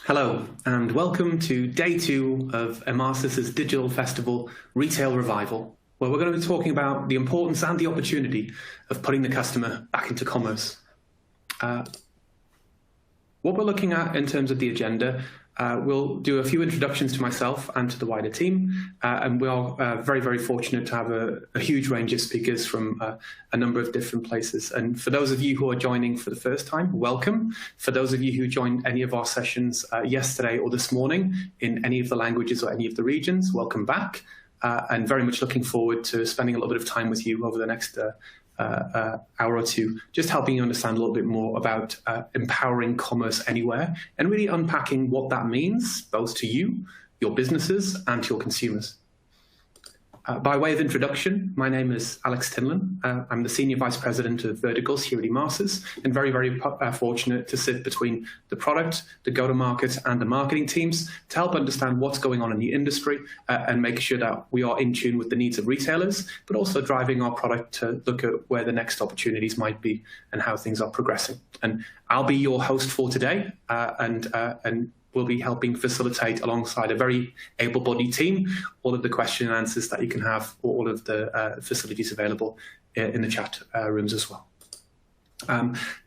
Hello, and welcome to day 2 of Emarsys' Digital Festival Retail Revival, where we're going to be talking about the importance and the opportunity of putting the customer back into commerce. What we're looking at in terms of the agenda, we'll do a few introductions to myself and to the wider team, and we are very, very fortunate to have a huge range of speakers from a number of different places. And for those of you who are joining for the first time, welcome. For those of you who joined any of our sessions yesterday or this morning in any of the languages or any of the regions, welcome back, and very much looking forward to spending a little bit of time with you over the next hour or two, just helping you understand a little bit more about empowering commerce anywhere and really unpacking what that means, both to you, your businesses, and to your consumers. By way of introduction, my name is Alex Tinlin. I'm the Senior Vice President of Verticals here at Emarsys, and very, very fortunate to sit between the product, the go-to-market, and the marketing teams to help understand what's going on in the industry and make sure that we are in tune with the needs of retailers, but also driving our product to look at where the next opportunities might be and how things are progressing. And I'll be your host for today, and we'll be helping facilitate alongside a very able-bodied team all of the question and answers that you can have, or all of the facilities available in the chat rooms as well.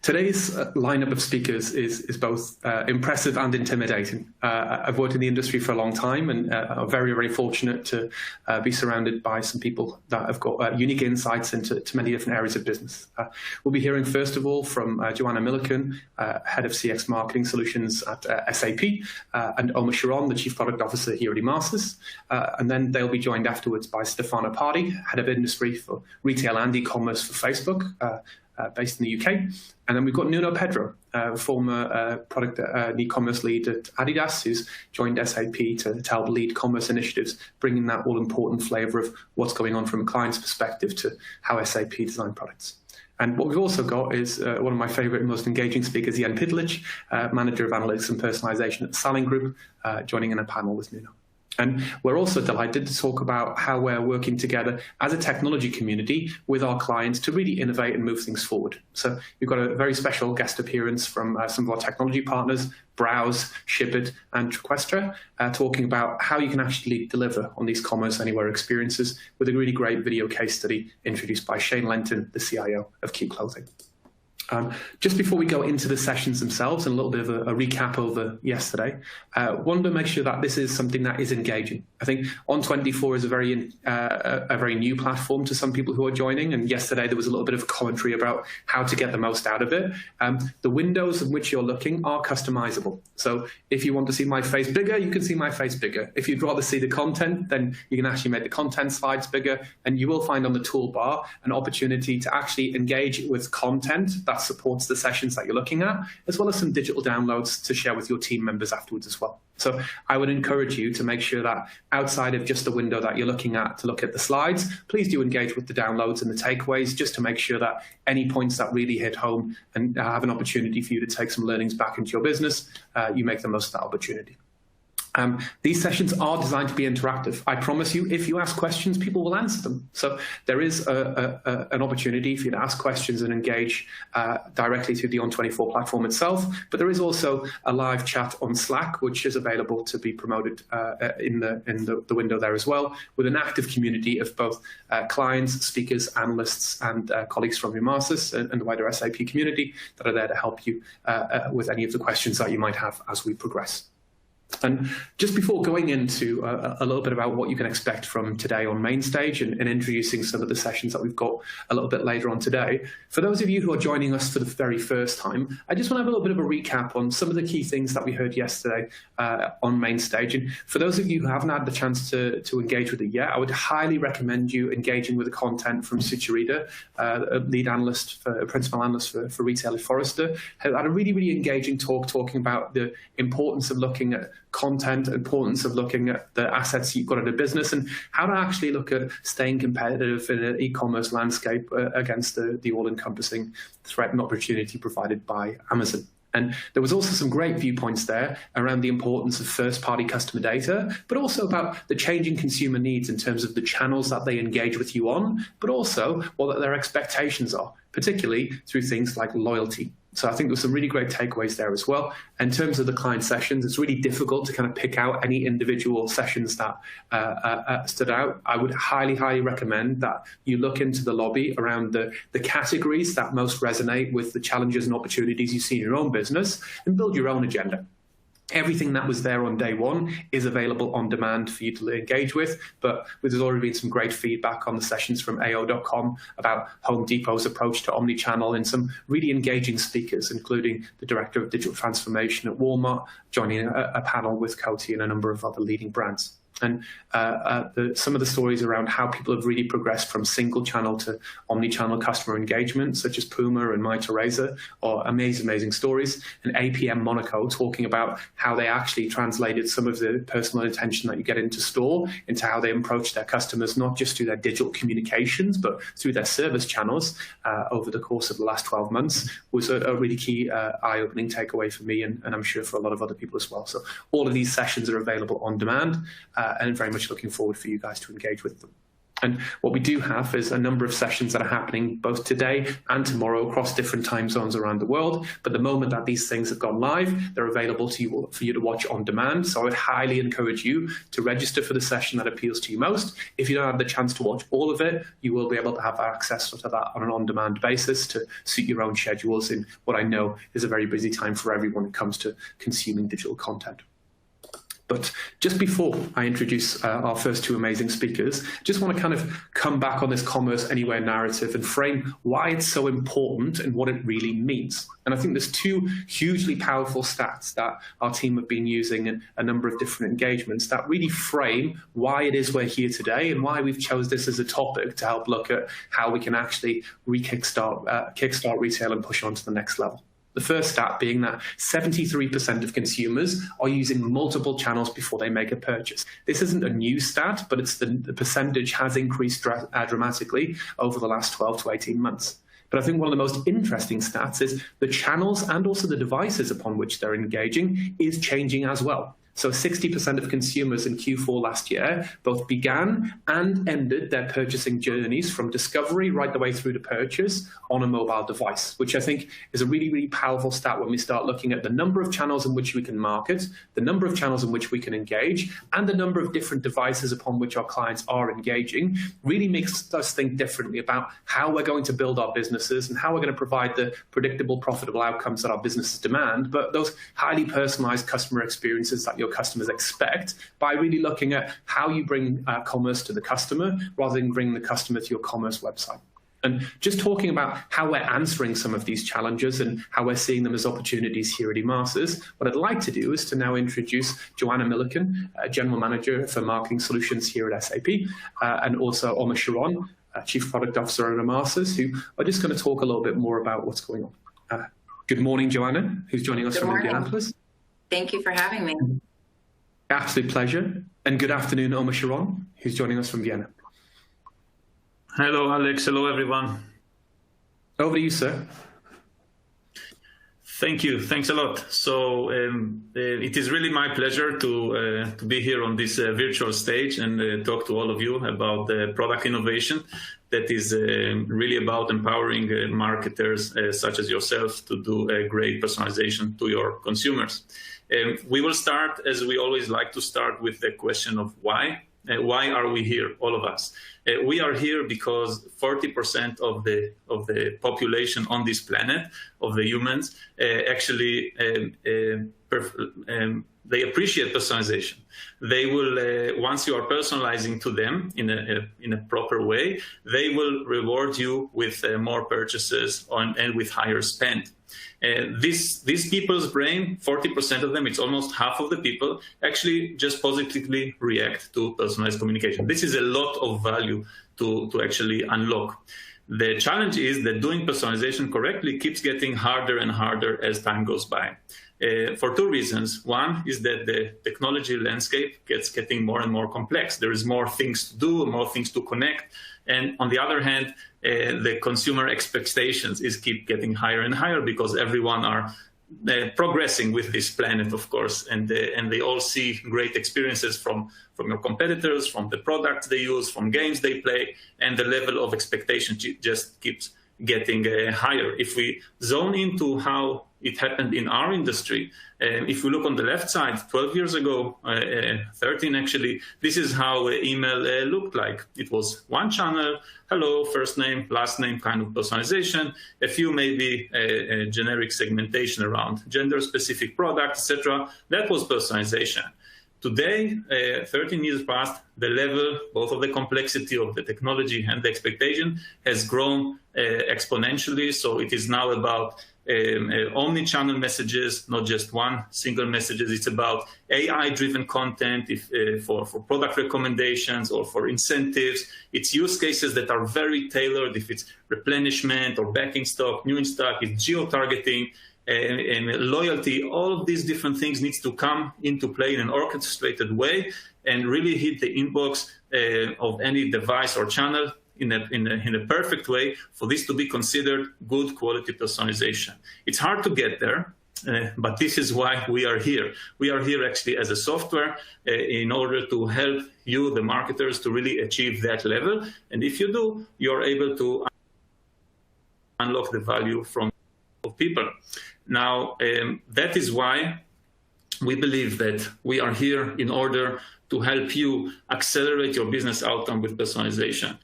Today's lineup of speakers is both impressive and intimidating. I've worked in the industry for a long time and are very, very fortunate to be surrounded by some people that have got unique insights into many different areas of business. We'll be hearing first of all from Joanna Milliken, Head of CX Marketing Solutions at SAP, and Omar Sharon, the Chief Product Officer here at Emarsys. And then they'll be joined afterwards by Stefano Pardi, Head of Industry for Retail and E-commerce for Facebook, based in the UK. And then we've got Nuno Pedro, former product and e-commerce lead at Adidas, who's joined SAP to help lead commerce initiatives, bringing that all-important flavor of what's going on from a client's perspective to how SAP design products. And what we've also got is one of my favorite and most engaging speakers, Jan Pitlich, Manager of Analytics and Personalization at the Salling Group, joining in a panel with Nuno. And we're also delighted to talk about how we're working together as a technology community with our clients to really innovate and move things forward. So we've got a very special guest appearance from some of our technology partners, Browse, Shipit, and Trequestra, talking about how you can actually deliver on these Commerce Anywhere experiences with a really great video case study introduced by Shane Lenton, the CIO of Keep Clothing. Just before we go into the sessions themselves and a little bit of a recap over yesterday, wanted to make sure that this is something that is engaging. I think On24 is a very new platform to some people who are joining, and yesterday there was a little bit of commentary about how to get the most out of it. The windows in which you're looking are customizable. So if you want to see my face bigger, you can see my face bigger. If you'd rather see the content, then you can actually make the content slides bigger, and you will find on the toolbar an opportunity to actually engage with content that supports the sessions that you're looking at, as well as some digital downloads to share with your team members afterwards as well. So I would encourage you to make sure that outside of just the window that you're looking at to look at the slides, please do engage with the downloads and the takeaways, just to make sure that any points that really hit home and have an opportunity for you to take some learnings back into your business, you make the most of that opportunity. These sessions are designed to be interactive. I promise you, if you ask questions, people will answer them. So there is an opportunity for you to ask questions and engage directly through the On24 platform itself. But there is also a live chat on Slack, which is available to be promoted in the window there as well, with an active community of both clients, speakers, analysts, and colleagues from Emarsys and the wider SAP community that are there to help you with any of the questions that you might have as we progress. And just before going into a little bit about what you can expect from today on Mainstage and introducing some of the sessions that we've got a little bit later on today, for those of you who are joining us for the very first time, I just want to have a little bit of a recap on some of the key things that we heard yesterday on Mainstage. And for those of you who haven't had the chance to engage with it yet, I would highly recommend you engaging with the content from Sucharita, lead analyst, principal analyst for retail at Forrester. Had a really, really engaging talk talking about the importance of looking at content, importance of looking at the assets you've got in a business, and how to actually look at staying competitive in an e-commerce landscape against the all-encompassing threat and opportunity provided by Amazon. And there was also some great viewpoints there around the importance of first-party customer data, but also about the changing consumer needs in terms of the channels that they engage with you on, but also what their expectations are, particularly through things like loyalty. So I think there's some really great takeaways there as well. In terms of the client sessions, it's really difficult to kind of pick out any individual sessions that stood out. I would highly, highly recommend that you look into the lobby around the categories that most resonate with the challenges and opportunities you see in your own business and build your own agenda. Everything that was there on day one is available on demand for you to engage with, but there's already been some great feedback on the sessions from AO.com about Home Depot's approach to Omnichannel and some really engaging speakers, including the Director of Digital Transformation at Walmart, joining a panel with Coty and a number of other leading brands. And some of the stories around how people have really progressed from single channel to omni-channel customer engagement, such as Puma and My Teresa, are amazing stories. And APM Monaco talking about how they actually translated some of the personal attention that you get into store into how they approach their customers, not just through their digital communications, but through their service channels over the course of the last 12 months was a really key eye-opening takeaway for me, and I'm sure for a lot of other people as well. So all of these sessions are available on demand. And very much looking forward for you guys to engage with them. And what we do have is a number of sessions that are happening both today and tomorrow across different time zones around the world. But the moment that these things have gone live, they're available to you for you to watch on demand. So I would highly encourage you to register for the session that appeals to you most. If you don't have the chance to watch all of it, you will be able to have access to that on an on-demand basis to suit your own schedules in what I know is a very busy time for everyone when it comes to consuming digital content. But just before I introduce our first two amazing speakers, just want to kind of come back on this commerce anywhere narrative and frame why it's so important and what it really means. And I think there's two hugely powerful stats that our team have been using in a number of different engagements that really frame why it is we're here today and why we've chose this as a topic to help look at how we can actually kickstart retail and push on to the next level. The first stat being that 73% of consumers are using multiple channels before they make a purchase. This isn't a new stat, but it's the percentage has increased dramatically over the last 12 to 18 months. But I think one of the most interesting stats is the channels and also the devices upon which they're engaging is changing as well. So 60% of consumers in Q4 last year both began and ended their purchasing journeys from discovery right the way through to purchase on a mobile device, which I think is a really, really powerful stat when we start looking at the number of channels in which we can market, the number of channels in which we can engage, and the number of different devices upon which our clients are engaging really makes us think differently about how we're going to build our businesses and how we're going to provide the predictable, profitable outcomes that our businesses demand, but those highly personalized customer experiences that your customers expect by really looking at how you bring commerce to the customer rather than bringing the customer to your commerce website. And just talking about how we're answering some of these challenges and how we're seeing them as opportunities here at Emarsys, what I'd like to do is to now introduce Joanna Milliken, General Manager for Marketing Solutions here at SAP, and also Omar Sharon, Chief Product Officer at Emarsys, who are just going to talk a little bit more about what's going on. Good morning, Joanna, who's joining us from Indianapolis. Thank you for having me. Absolute pleasure. And good afternoon, Omar Sharon, who's joining us from Vienna. Hello, Alex. Hello, everyone. Over to you, sir. Thank you. Thanks a lot. So it is really my pleasure to be here on this virtual stage and talk to all of you about product innovation that is really about empowering marketers such as yourself to do a great personalization to your consumers. We will start, as we always like to start, with the question of why. Why are we here, all of us? We are here because 40% of the population on this planet, of the humans, actually they appreciate personalization. They will, once you are personalizing to them in a proper way, they will reward you with more purchases and with higher spend. These people's brain, 40% of them, it's almost half of the people, actually just positively react to personalized communication. This is a lot of value to actually unlock. The challenge is that doing personalization correctly keeps getting harder and harder as time goes by. For two reasons. One is that the technology landscape gets getting more and more complex. There is more things to do, more things to connect. And on the other hand, the consumer expectations keep getting higher and higher because everyone are progressing with this planet, of course, and they all see great experiences from your competitors, from the products they use, from games they play, and the level of expectation just keeps getting higher. If we zone into how it happened in our industry, if we look on the left side, 12 years ago, 13 actually, this is how email looked like. It was one channel, hello, first name, last name, kind of personalization, a few maybe generic segmentation around gender-specific product, etc. That was personalization. Today, 13 years past, the level, both of the complexity of the technology and the expectation, has grown exponentially. So it is now about omnichannel messages, not just one single messages. It's about AI-driven content for product recommendations or for incentives. It's use cases that are very tailored. If it's replenishment or backing stock, new in stock, it's geo-targeting, and loyalty. All of these different things needs to come into play in an orchestrated way and really hit the inbox of any device or channel in a perfect way for this to be considered good quality personalization. It's hard to get there, but this is why we are here. We are here actually as a software in order to help you, the marketers, to really achieve that level. And if you do, you're able to unlock the value from people. Now, that is why we believe that we are here in order to help you accelerate your business outcome with personalization.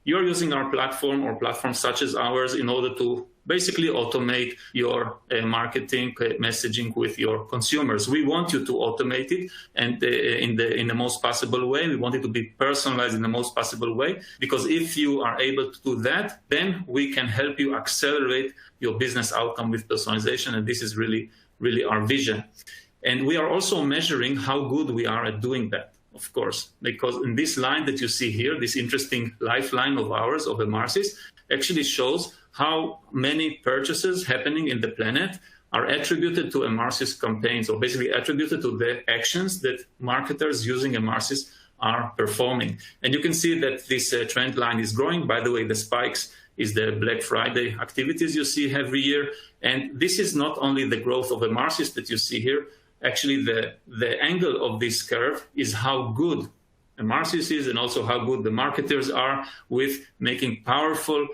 You're using our platform or platforms such as ours in order to basically automate your marketing messaging with your consumers. We want you to automate it and in the most possible way. We want it to be personalized in the most possible way, because if you are able to do that, then we can help you accelerate your business outcome with personalization. And this is really, really our vision. And we are also measuring how good we are at doing that, of course, because in this line that you see here, this interesting lifeline of ours, of Emarsys, actually shows how many purchases happening in the planet are attributed to Emarsys campaigns, or basically attributed to the actions that marketers using Emarsys are performing. And you can see that this trend line is growing. By the way, the spikes is the Black Friday activities you see every year. And this is not only the growth of Emarsys that you see here. Actually, the angle of this curve is how good Emarsys is and also how good the marketers are with making powerful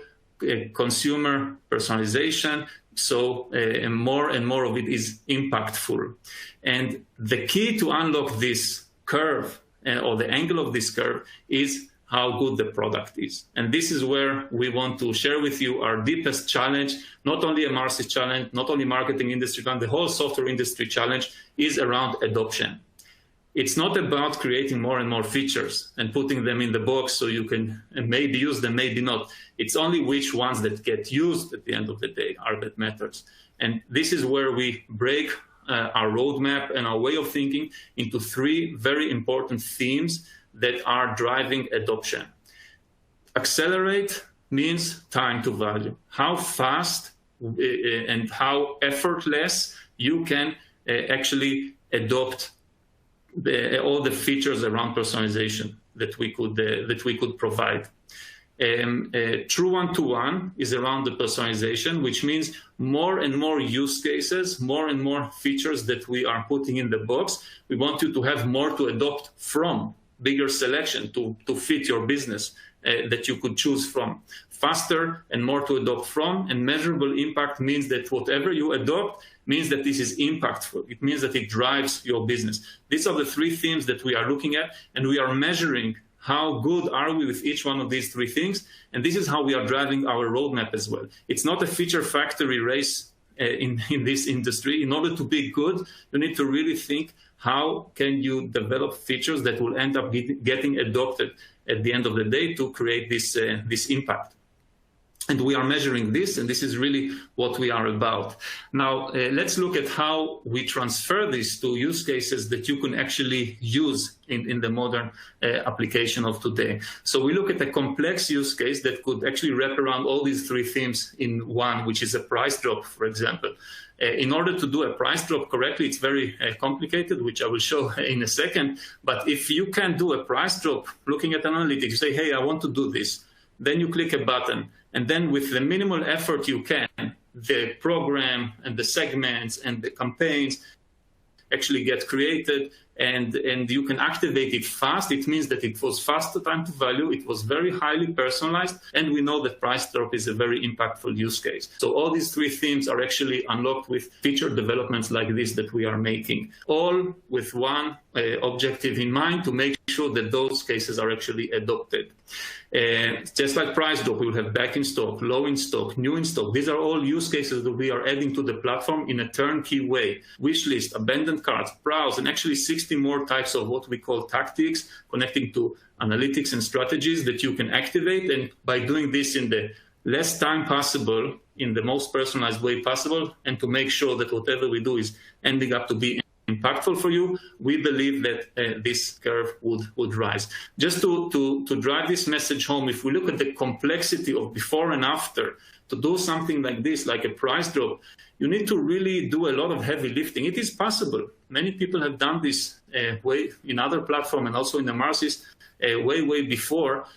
consumer personalization. So more and more of it is impactful. And the key to unlock this curve or the angle of this curve is how good the product is. And this is where we want to share with you our deepest challenge. Not only Emarsys challenge, not only marketing industry challenge, the whole software industry challenge is around adoption. It's not about creating more and more features and putting them in the box so you can maybe use them, maybe not. It's only which ones that get used at the end of the day are that matters. And this is where we break our roadmap and our way of thinking into three very important themes that are driving adoption. Accelerate means time to value. How fast and how effortless you can actually adopt all the features around personalization that we could provide. True one-to-one is around the personalization, which means more and more use cases, more and more features that we are putting in the box. We want you to have more to adopt from, bigger selection to fit your business that you could choose from. Faster and more to adopt from, and measurable impact means that whatever you adopt means that this is impactful. It means that it drives your business. These are the three themes that we are looking at, and we are measuring how good are we with each one of these three things, and this is how we are driving our roadmap as well. It's not a feature factory race in this industry. In order to be good, you need to really think, how can you develop features that will end up getting adopted at the end of the day to create this impact? And we are measuring this, and this is really what we are about. Now, let's look at how we transfer this to use cases that you can actually use in the modern application of today. So we look at a complex use case that could actually wrap around all these three themes in one, which is a price drop, for example. In order to do a price drop correctly, it's very complicated, which I will show in a second. But if you can do a price drop, looking at analytics, you say, hey, I want to do this. Then you click a button. And then with the minimal effort you can, the program and the segments and the campaigns actually get created, and you can activate it fast. It means that it was faster time to value, it was very highly personalized, and we know that price drop is a very impactful use case. So all these three themes are actually unlocked with feature developments like this that we are making, all with one objective in mind, to make sure that those cases are actually adopted. Just like price drop, we will have back in stock, low in stock, new in stock. These are all use cases that we are adding to the platform in a turnkey way. Wish list, abandoned carts, browse, and actually 60 more types of what we call tactics, connecting to analytics and strategies that you can activate. And by doing this in the less time possible, in the most personalized way possible, and to make sure that whatever we do is ending up to be impactful for you, we believe that this curve would rise. Just to drive this message home, if we look at the complexity of before and after, to do something like this, like a price drop, you need to really do a lot of heavy lifting. It is possible. Many people have done this way in other platforms and also in Emarsys way before.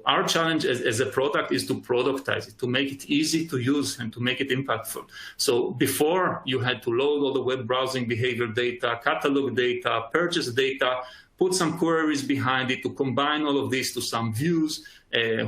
Our challenge as a product is to productize it, to make it easy to use and to make it impactful. So before, you had to load all the web browsing behavior data, catalog data, purchase data, put some queries behind it to combine all of this to some views.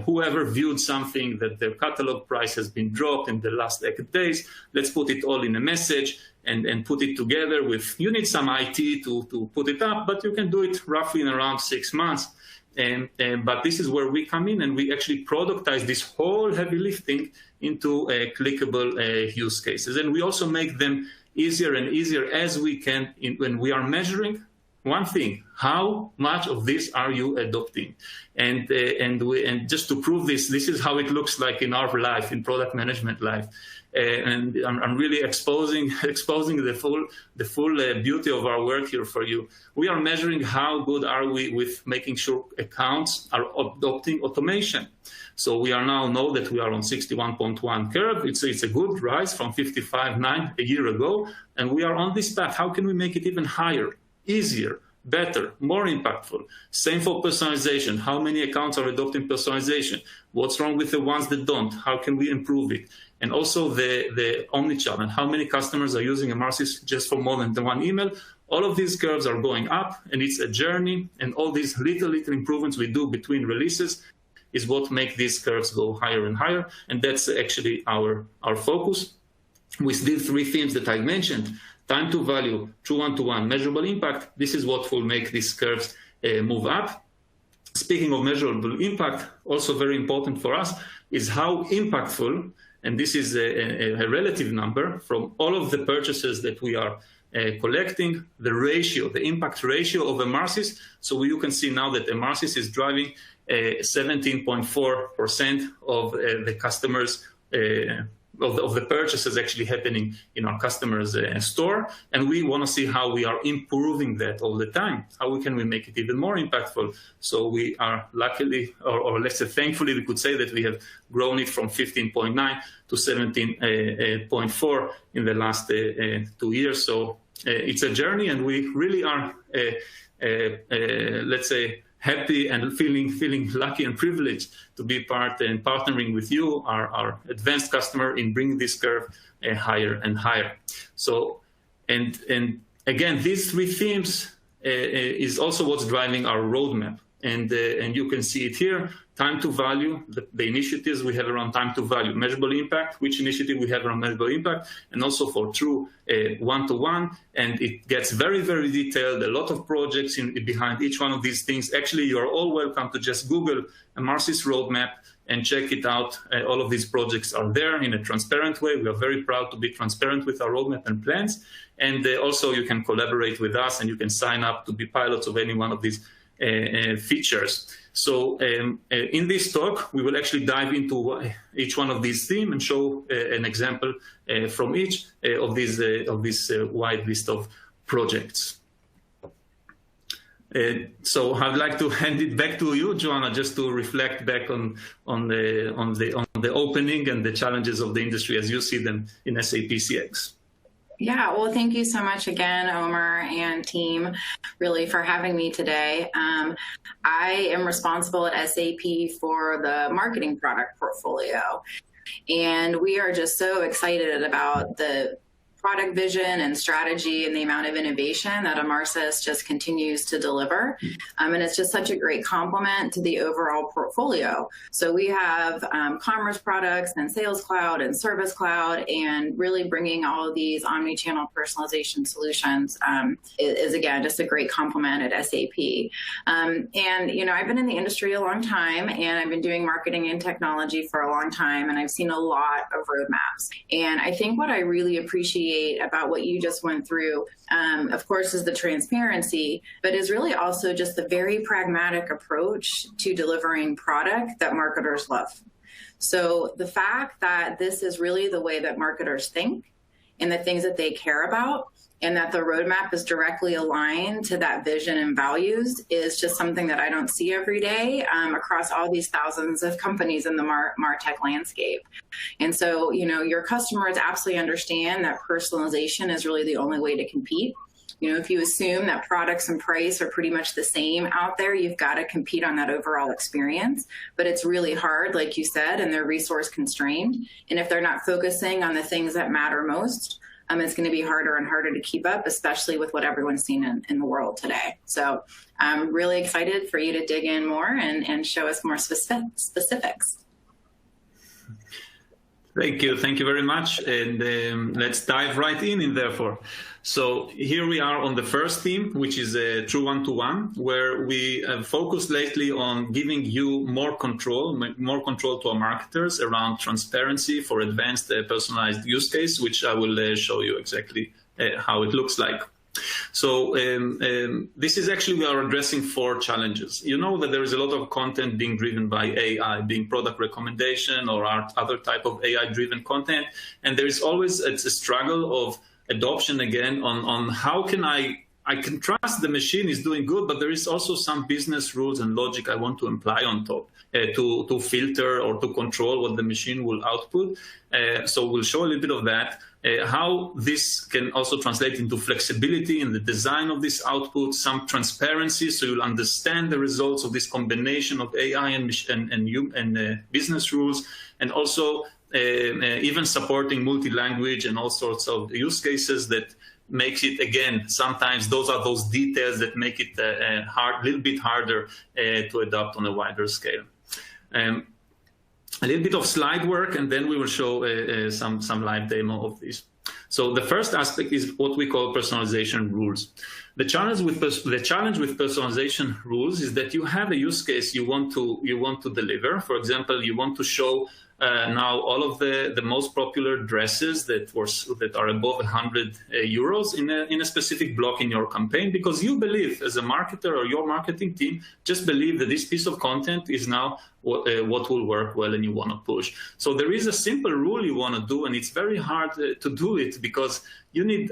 Whoever viewed something that their catalog price has been dropped in the last 8 days, let's put it all in a message and put it together with, you need some IT to put it up, but you can do it roughly in around 6 months. But this is where we come in, and we actually productize this whole heavy lifting into clickable use cases. And we also make them easier and easier as we can when we are measuring one thing: how much of this are you adopting? And just to prove this is how it looks like in our life, in product management life. And I'm really exposing the full beauty of our work here for you. We are measuring how good are we with making sure accounts are adopting automation. So we are now know that we are on 61.1 curve. It's a good rise from 55.9 a year ago, and we are on this path. How can we make it even higher, easier, better, more impactful? Same for personalization. How many accounts are adopting personalization? What's wrong with the ones that don't? How can we improve it? And also the Omnichannel. How many customers are using Emarsys just for more than one email? All of these curves are going up, and it's a journey. And all these little improvements we do between releases is what make these curves go higher and higher. And that's actually our focus. With these three themes that I mentioned, time to value, true one-to-one, measurable impact, this is what will make these curves move up. Speaking of measurable impact, also very important for us is how impactful, and this is a relative number from all of the purchases that we are collecting, the ratio, the impact ratio of Emarsys. So you can see now that Emarsys is driving 17.4% of the customers of the purchases actually happening in our customers' store. And we want to see how we are improving that all the time. How can we make it even more impactful? So we are luckily, or let's say thankfully, we could say that we have grown it from 15.9 to 17.4 in the last 2 years. So it's a journey, and we really are, let's say, happy and feeling lucky and privileged to be part and partnering with you, our advanced customer, in bringing this curve higher and higher. So, and again, these three themes is also what's driving our roadmap. And you can see it here: time to value, the initiatives we have around time to value, measurable impact, which initiative we have around measurable impact, and also for true one-to-one. And it gets very, very detailed, a lot of projects behind each one of these things. Actually, you're all welcome to just Google Emarsys roadmap and check it out. All of these projects are there in a transparent way. We are very proud to be transparent with our roadmap and plans. And also you can collaborate with us, and you can sign up to be pilots of any one of these features. So in this talk, we will actually dive into each one of these themes and show an example from each of this wide list of projects. So I'd like to hand it back to you, Joanna, just to reflect back on the opening and the challenges of the industry as you see them in SAP CX. Yeah, well, thank you so much again, Omer and team, really, for having me today. I am responsible at SAP for the marketing product portfolio, and we are just so excited about the product vision and strategy and the amount of innovation that Emarsys just continues to deliver. And it's just such a great complement to the overall portfolio. So we have commerce products and Sales Cloud and Service Cloud, and really bringing all of these omni-channel personalization solutions is again, just a great complement at SAP. And, you know, I've been in the industry a long time, and I've been doing marketing and technology for a long time, and I've seen a lot of roadmaps. And I think what I really appreciate about what you just went through, of course, is the transparency, but is really also just the very pragmatic approach to delivering product that marketers love. So the fact that this is really the way that marketers think and the things that they care about, and that the roadmap is directly aligned to that vision and values, is just something that I don't see every day across all these thousands of companies in the MarTech landscape. And so, you know, your customers absolutely understand that personalization is really the only way to compete. You know, if you assume that products and price are pretty much the same out there, you've got to compete on that overall experience. But it's really hard, like you said, and they're resource constrained. And if they're not focusing on the things that matter most, it's going to be harder and harder to keep up, especially with what everyone's seen in the world today. So I'm really excited for you to dig in more and show us more specifics. Thank you. Thank you very much. And let's dive right in therefore. So here we are on the first theme, which is a true one-to-one, where we have focused lately on giving you more control to our marketers around transparency for advanced personalized use case, which I will show you exactly how it looks like. So this is actually, we are addressing 4 challenges. You know that there is a lot of content being driven by AI, being product recommendation or other type of AI-driven content. And there is always a struggle of adoption again on how can I can trust the machine is doing good, but there is also some business rules and logic I want to apply on top to filter or to control what the machine will output. So we'll show a little bit of that. How this can also translate into flexibility in the design of this output, some transparency, so you'll understand the results of this combination of AI and business rules, and also even supporting multi-language and all sorts of use cases that makes it, again, sometimes those are those details that make it a little bit harder to adopt on a wider scale. A little bit of slide work, and then we will show some live demo of this. So the first aspect is what we call personalization rules. The challenge with personalization rules is that you have a use case you want to deliver. For example, you want to show now all of the most popular dresses that are above 100 euros in a specific block in your campaign, because you believe, as a marketer or your marketing team, just believe that this piece of content is now what will work well and you want to push. So there is a simple rule you want to do, and it's very hard to do it because you need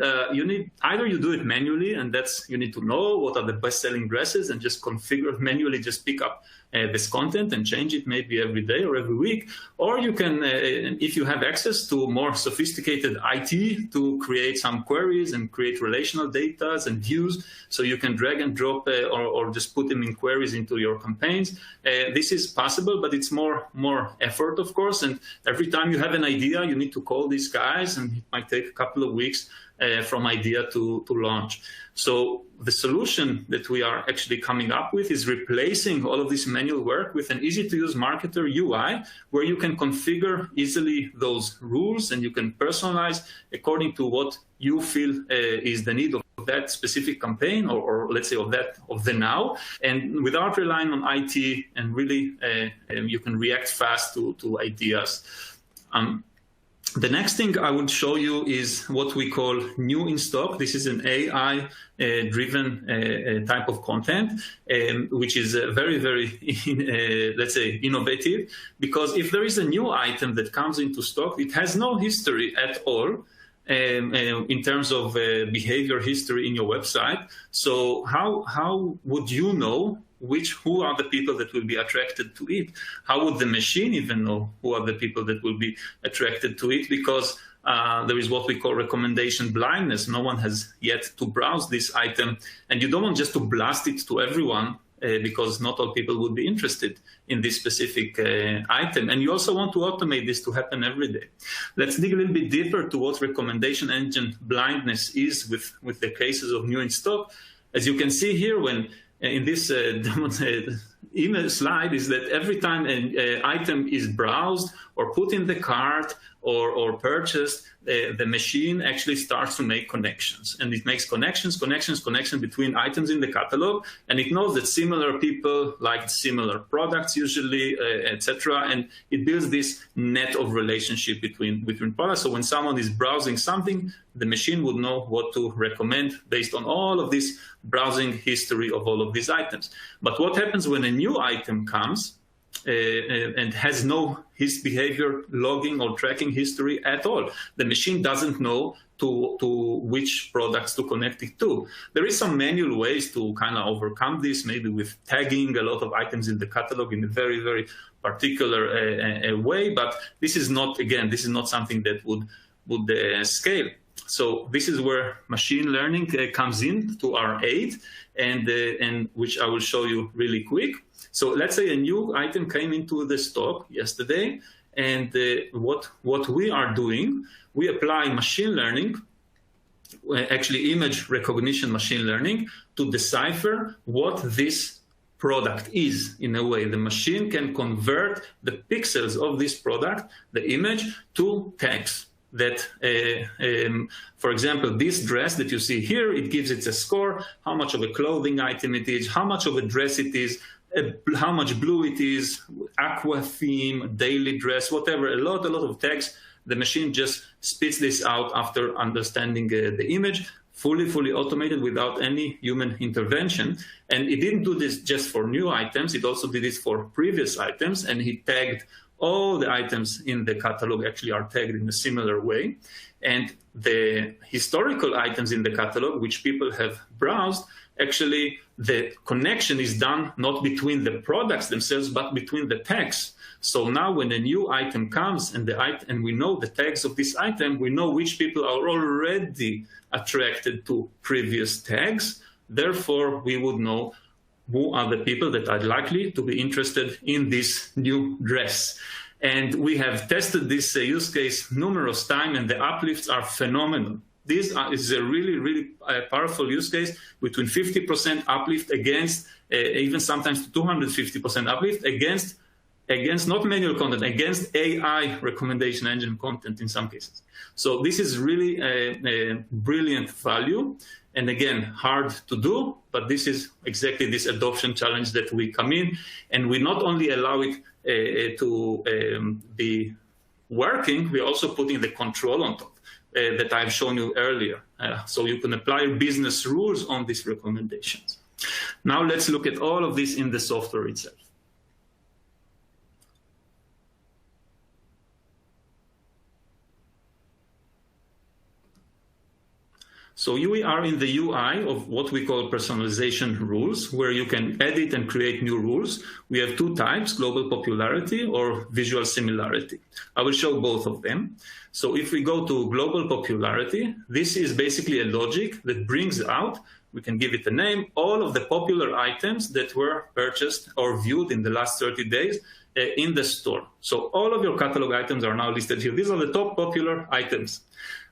either you do it manually, and that's, you need to know what are the best-selling dresses and just configure manually, just pick up this content and change it maybe every day or every week, or you can, if you have access to more sophisticated IT, to create some queries and create relational data and views, so you can drag and drop or just put them in queries into your campaigns. This is possible, but it's more effort, of course, and every time you have an idea, you need to call these guys, and it might take a couple of weeks from idea to launch. So the solution that we are actually coming up with is replacing all of this manual work with an easy-to-use marketer UI, where you can configure easily those rules and you can personalize according to what you feel is the need of that specific campaign, or let's say of the now, and without relying on IT, and really you can react fast to ideas. The next thing I would show you is what we call new in stock. This is an AI-driven type of content, which is very, very, let's say, innovative, because if there is a new item that comes into stock, it has no history at all in terms of behavior history in your website. So how would you know who are the people that will be attracted to it? How would the machine even know who are the people that will be attracted to it? Because there is what we call recommendation blindness. No one has yet to browse this item, and you don't want just to blast it to everyone because not all people would be interested in this specific item. And you also want to automate this to happen every day. Let's dig a little bit deeper to what recommendation engine blindness is with the cases of new in stock. As you can see here, when in this email slide, is that every time an item is browsed or put in the cart or purchased, the machine actually starts to make connections, and it makes connections between items in the catalog, and it knows that similar people like similar products usually, etc., and it builds this net of relationship between products. So when someone is browsing something, the machine would know what to recommend based on all of this browsing history of all of these items. But what happens when a new item comes and has no his behavior logging or tracking history at all? The machine doesn't know to which products to connect it to. There is some manual ways to kind of overcome this, maybe with tagging a lot of items in the catalog in a very, very particular way. But this is not, again, this is not something that would scale. So this is where machine learning comes in to our aid, and which I will show you really quick. So let's say a new item came into the stock yesterday, and what we are doing, we apply machine learning, actually image recognition machine learning, to decipher what this product is. In a way, the machine can convert the pixels of this product, the image, to tags. That, for example, this dress that you see here, it gives it a score, how much of a clothing item it is, how much of a dress it is, how much blue it is, aqua theme, daily dress, whatever, a lot of tags. The machine just spits this out after understanding the image, fully automated without any human intervention. And it didn't do this just for new items, it also did it for previous items, and he tagged all the items in the catalog actually are tagged in a similar way. And the historical items in the catalog, which people have browsed, actually the connection is done not between the products themselves, but between the tags. So now when a new item comes and we know the tags of this item, we know which people are already attracted to previous tags. Therefore, we would know who are the people that are likely to be interested in this new dress. And we have tested this use case numerous times, and the uplifts are phenomenal. This is a really powerful use case, between 50% uplift against, even sometimes 250% uplift against not manual content, against AI recommendation engine content in some cases. So this is really a brilliant value. And again, hard to do, but this is exactly this adoption challenge that we come in, and we not only allow it to be working, we're also putting the control on top that I've shown you earlier. So you can apply business rules on these recommendations. Now let's look at all of this in the software itself. So we are in the UI of what we call personalization rules, where you can edit and create new rules. We have two types, global popularity or visual similarity. I will show both of them. So if we go to global popularity, this is basically a logic that brings out, we can give it a name, all of the popular items that were purchased or viewed in the last 30 days in the store. So all of your catalog items are now listed here. These are the top popular items.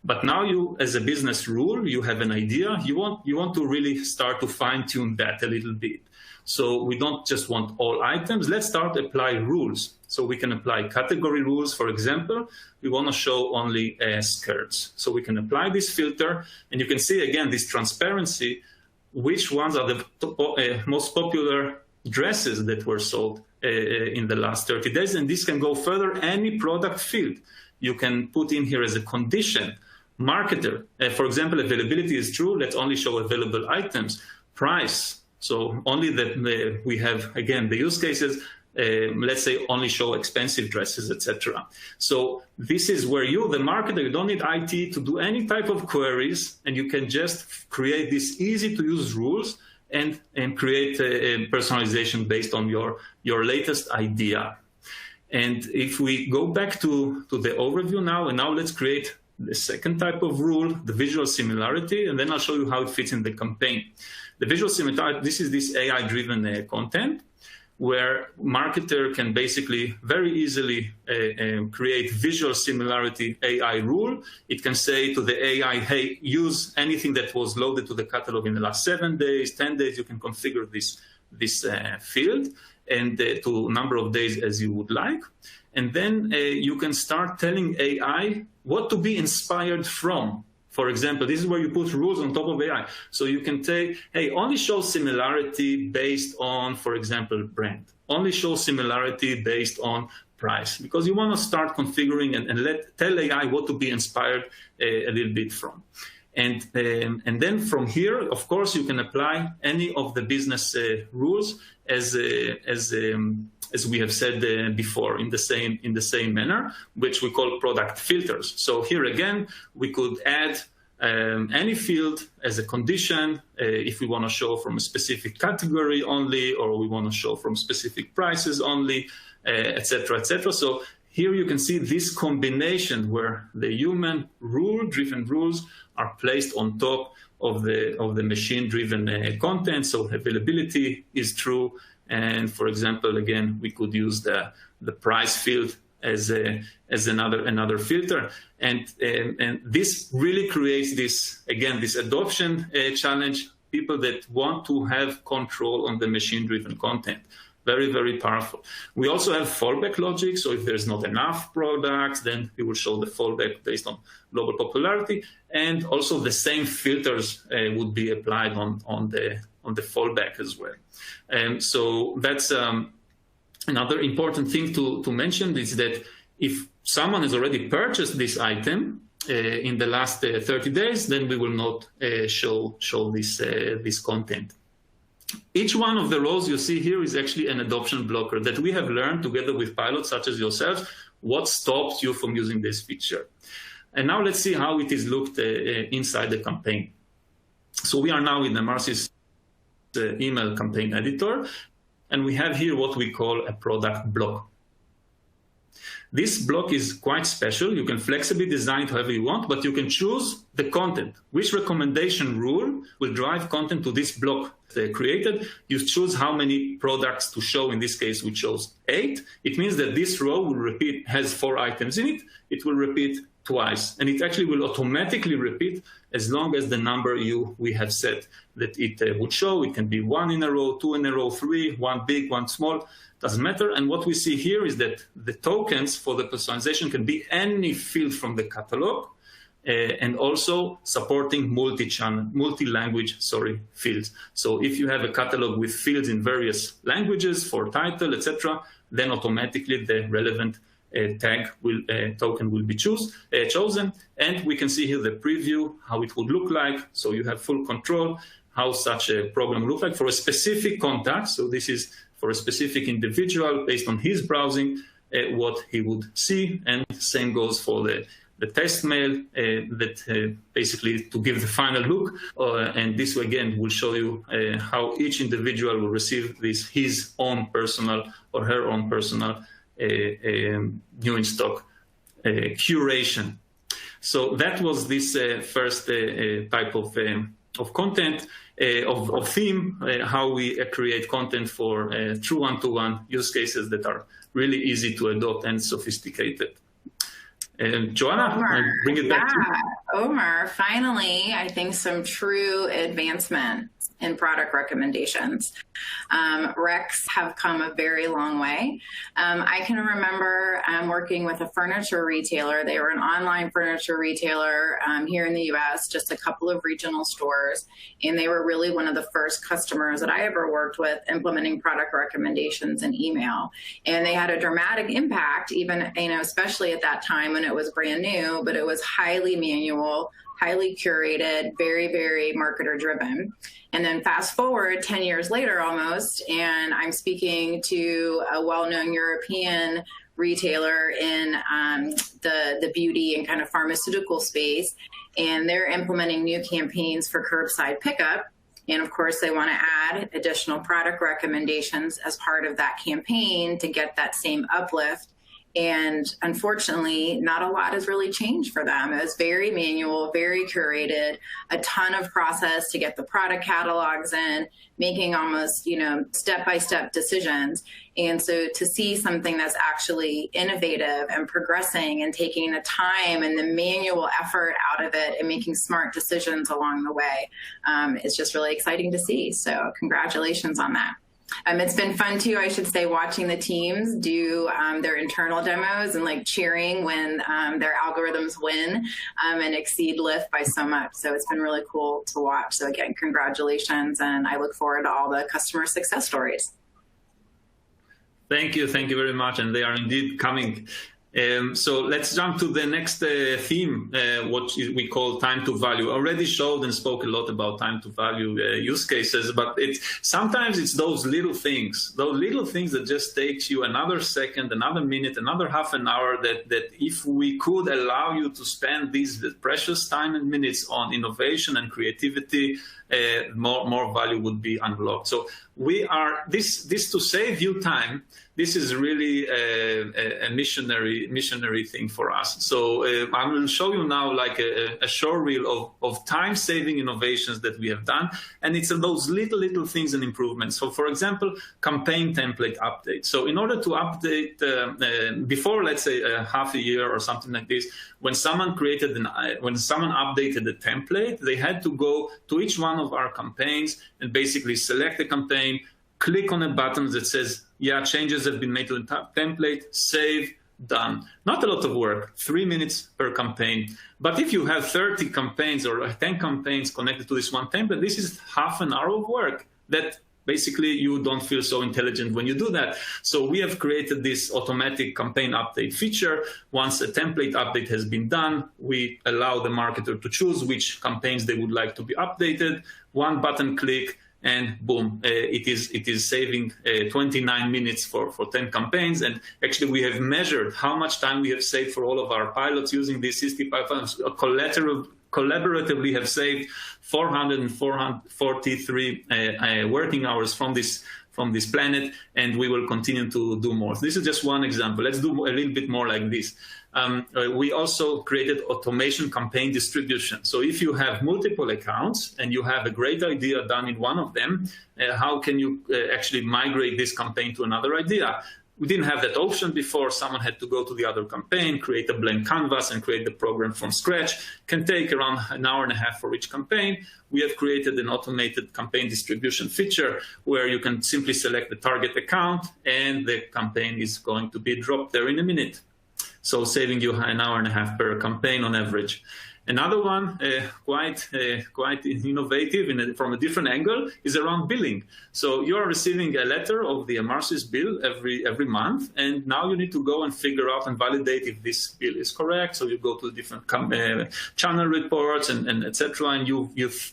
But now you, as a business rule, you have an idea. You want to really start to fine-tune that a little bit. So we don't just want all items. Let's start to apply rules. So we can apply category rules. For example, we want to show only skirts. So we can apply this filter, and you can see again this transparency, which ones are the most popular dresses that were sold in the last 30 days. And this can go further, any product field. You can put in here as a condition, marketer. For example, availability is true. Let's only show available items. Price. So only that we have, again, the use cases, let's say only show expensive dresses, etc. So this is where you, the marketer, you don't need IT to do any type of queries, and you can just create these easy to use rules and create a personalization based on your latest idea. And if we go back to the overview now, and now let's create the second type of rule, the visual similarity, and then I'll show you how it fits in the campaign. The visual similarity, this is this AI-driven content, where marketer can basically very easily create visual similarity AI rule. It can say to the AI, hey, use anything that was loaded to the catalog in the last 7 days, 10 days. You can configure this field and to a number of days as you would like. And then you can start telling AI what to be inspired from. For example, this is where you put rules on top of AI. So you can say, hey, only show similarity based on, for example, brand. Only show similarity based on price, because you want to start configuring and tell AI what to be inspired a little bit from. And then from here, of course, you can apply any of the business rules as we have said before, in the same manner, which we call product filters. So here again, we could add any field as a condition if we want to show from a specific category only, or we want to show from specific prices only, etc., etc. So here you can see this combination where the human rule-driven rules are placed on top of the machine-driven content. So availability is true. And for example, again, we could use the price field as another filter. And this really creates this adoption challenge, people that want to have control on the machine-driven content. Very, very powerful. We also have fallback logic. So if there's not enough products, then we will show the fallback based on global popularity. And also the same filters would be applied on the fallback as well. So that's another important thing to mention, is that if someone has already purchased this item in the last 30 days, then we will not show this content. Each one of the rows you see here is actually an adoption blocker that we have learned together with pilots such as yourselves, what stops you from using this feature. And now let's see how it is looked inside the campaign. So we are now in the Emarsys email campaign editor, and we have here what we call a product block. This block is quite special. You can flexibly design it however you want, but you can choose the content. Which recommendation rule will drive content to this block created? You choose how many products to show. In this case, we chose 8. It means that this row will repeat, has 4 items in it. It will repeat twice, and it actually will automatically repeat as long as the number we have set that it would show. It can be 1 in a row, 2 in a row, 3, 1 big, 1 small, doesn't matter. And what we see here is that the tokens for the personalization can be any field from the catalog, and also supporting multi-language fields. So if you have a catalog with fields in various languages for title, etc., then automatically the relevant token will be chosen. And we can see here the preview, how it would look like. So you have full control how such a program would look like for a specific contact. So this is for a specific individual based on his browsing, what he would see. And same goes for the test mail that basically to give the final look. And this again will show you how each individual will receive his own personal or her own personal new in stock curation. So that was this first type of content, of theme, how we create content for true one-to-one use cases that are really easy to adopt and sophisticated. Joanna, I'll bring it back to you. Omar, finally, I think some true advancement in product recommendations. Recs have come a very long way. I can remember working with a furniture retailer. They were an online furniture retailer here in the US, just a couple of regional stores. And they were really one of the first customers that I ever worked with implementing product recommendations in email. And they had a dramatic impact, even, especially at that time when it was brand new, but it was highly manual, highly curated, very, very marketer driven. And then fast forward 10 years later almost, and I'm speaking to a well-known European retailer in the beauty and kind of pharmaceutical space, and they're implementing new campaigns for curbside pickup. And of course, they want to add additional product recommendations as part of that campaign to get that same uplift And unfortunately, not a lot has really changed for them. It was very manual, very curated, a ton of process to get the product catalogs in, making almost, step-by-step decisions. And so to see something that's actually innovative and progressing and taking the time and the manual effort out of it and making smart decisions along the way, is just really exciting to see. So congratulations on that. It's been fun too, I should say, watching the teams do their internal demos and like cheering when their algorithms win and exceed Lyft by so much. So it's been really cool to watch. So again, congratulations, and I look forward to all the customer success stories. Thank you very much, and they are indeed coming. So let's jump to the next theme, what we call time to value. I already showed and spoke a lot about time to value use cases, but sometimes it's those little things that just takes you another second, another minute, another half an hour that if we could allow you to spend these precious time and minutes on innovation and creativity, more value would be unlocked. So we are this to save you time. This is really a missionary thing for us. So I will show you now like a short reel of time-saving innovations that we have done, and it's those little things and improvements. So, for example, campaign template update. So, in order to update before, let's say, half a year or something like this, when someone updated the template, they had to go to each one of our campaigns and basically select the campaign, click on a button that says, yeah, changes have been made to the template, save, done. Not a lot of work, 3 minutes per campaign. But if you have 30 campaigns or 10 campaigns connected to this one template, this is half an hour of work that basically you don't feel so intelligent when you do that. So we have created this automatic campaign update feature. Once a template update has been done, we allow the marketer to choose which campaigns they would like to be updated. One button click, and boom, it is saving 29 minutes for 10 campaigns. And actually, we have measured how much time we have saved for all of our pilots using these 60 pilots. Collaboratively have saved 443 working hours from this planet, and we will continue to do more. This is just one example. Let's do a little bit more like this. We also created automation campaign distribution. So if you have multiple accounts and you have a great idea done in one of them, how can you actually migrate this campaign to another idea? We didn't have that option before. Someone had to go to the other campaign, create a blank canvas, and create the program from scratch. Can take around an hour and a half for each campaign. We have created an automated campaign distribution feature where you can simply select the target account, and the campaign is going to be dropped there in a minute. So saving you an hour and a half per campaign on average. Another one, quite innovative from a different angle, is around billing. So you are receiving a letter of the Emarsys bill every month, and now you need to go and figure out and validate if this bill is correct. So you go to different channel reports and etc. And you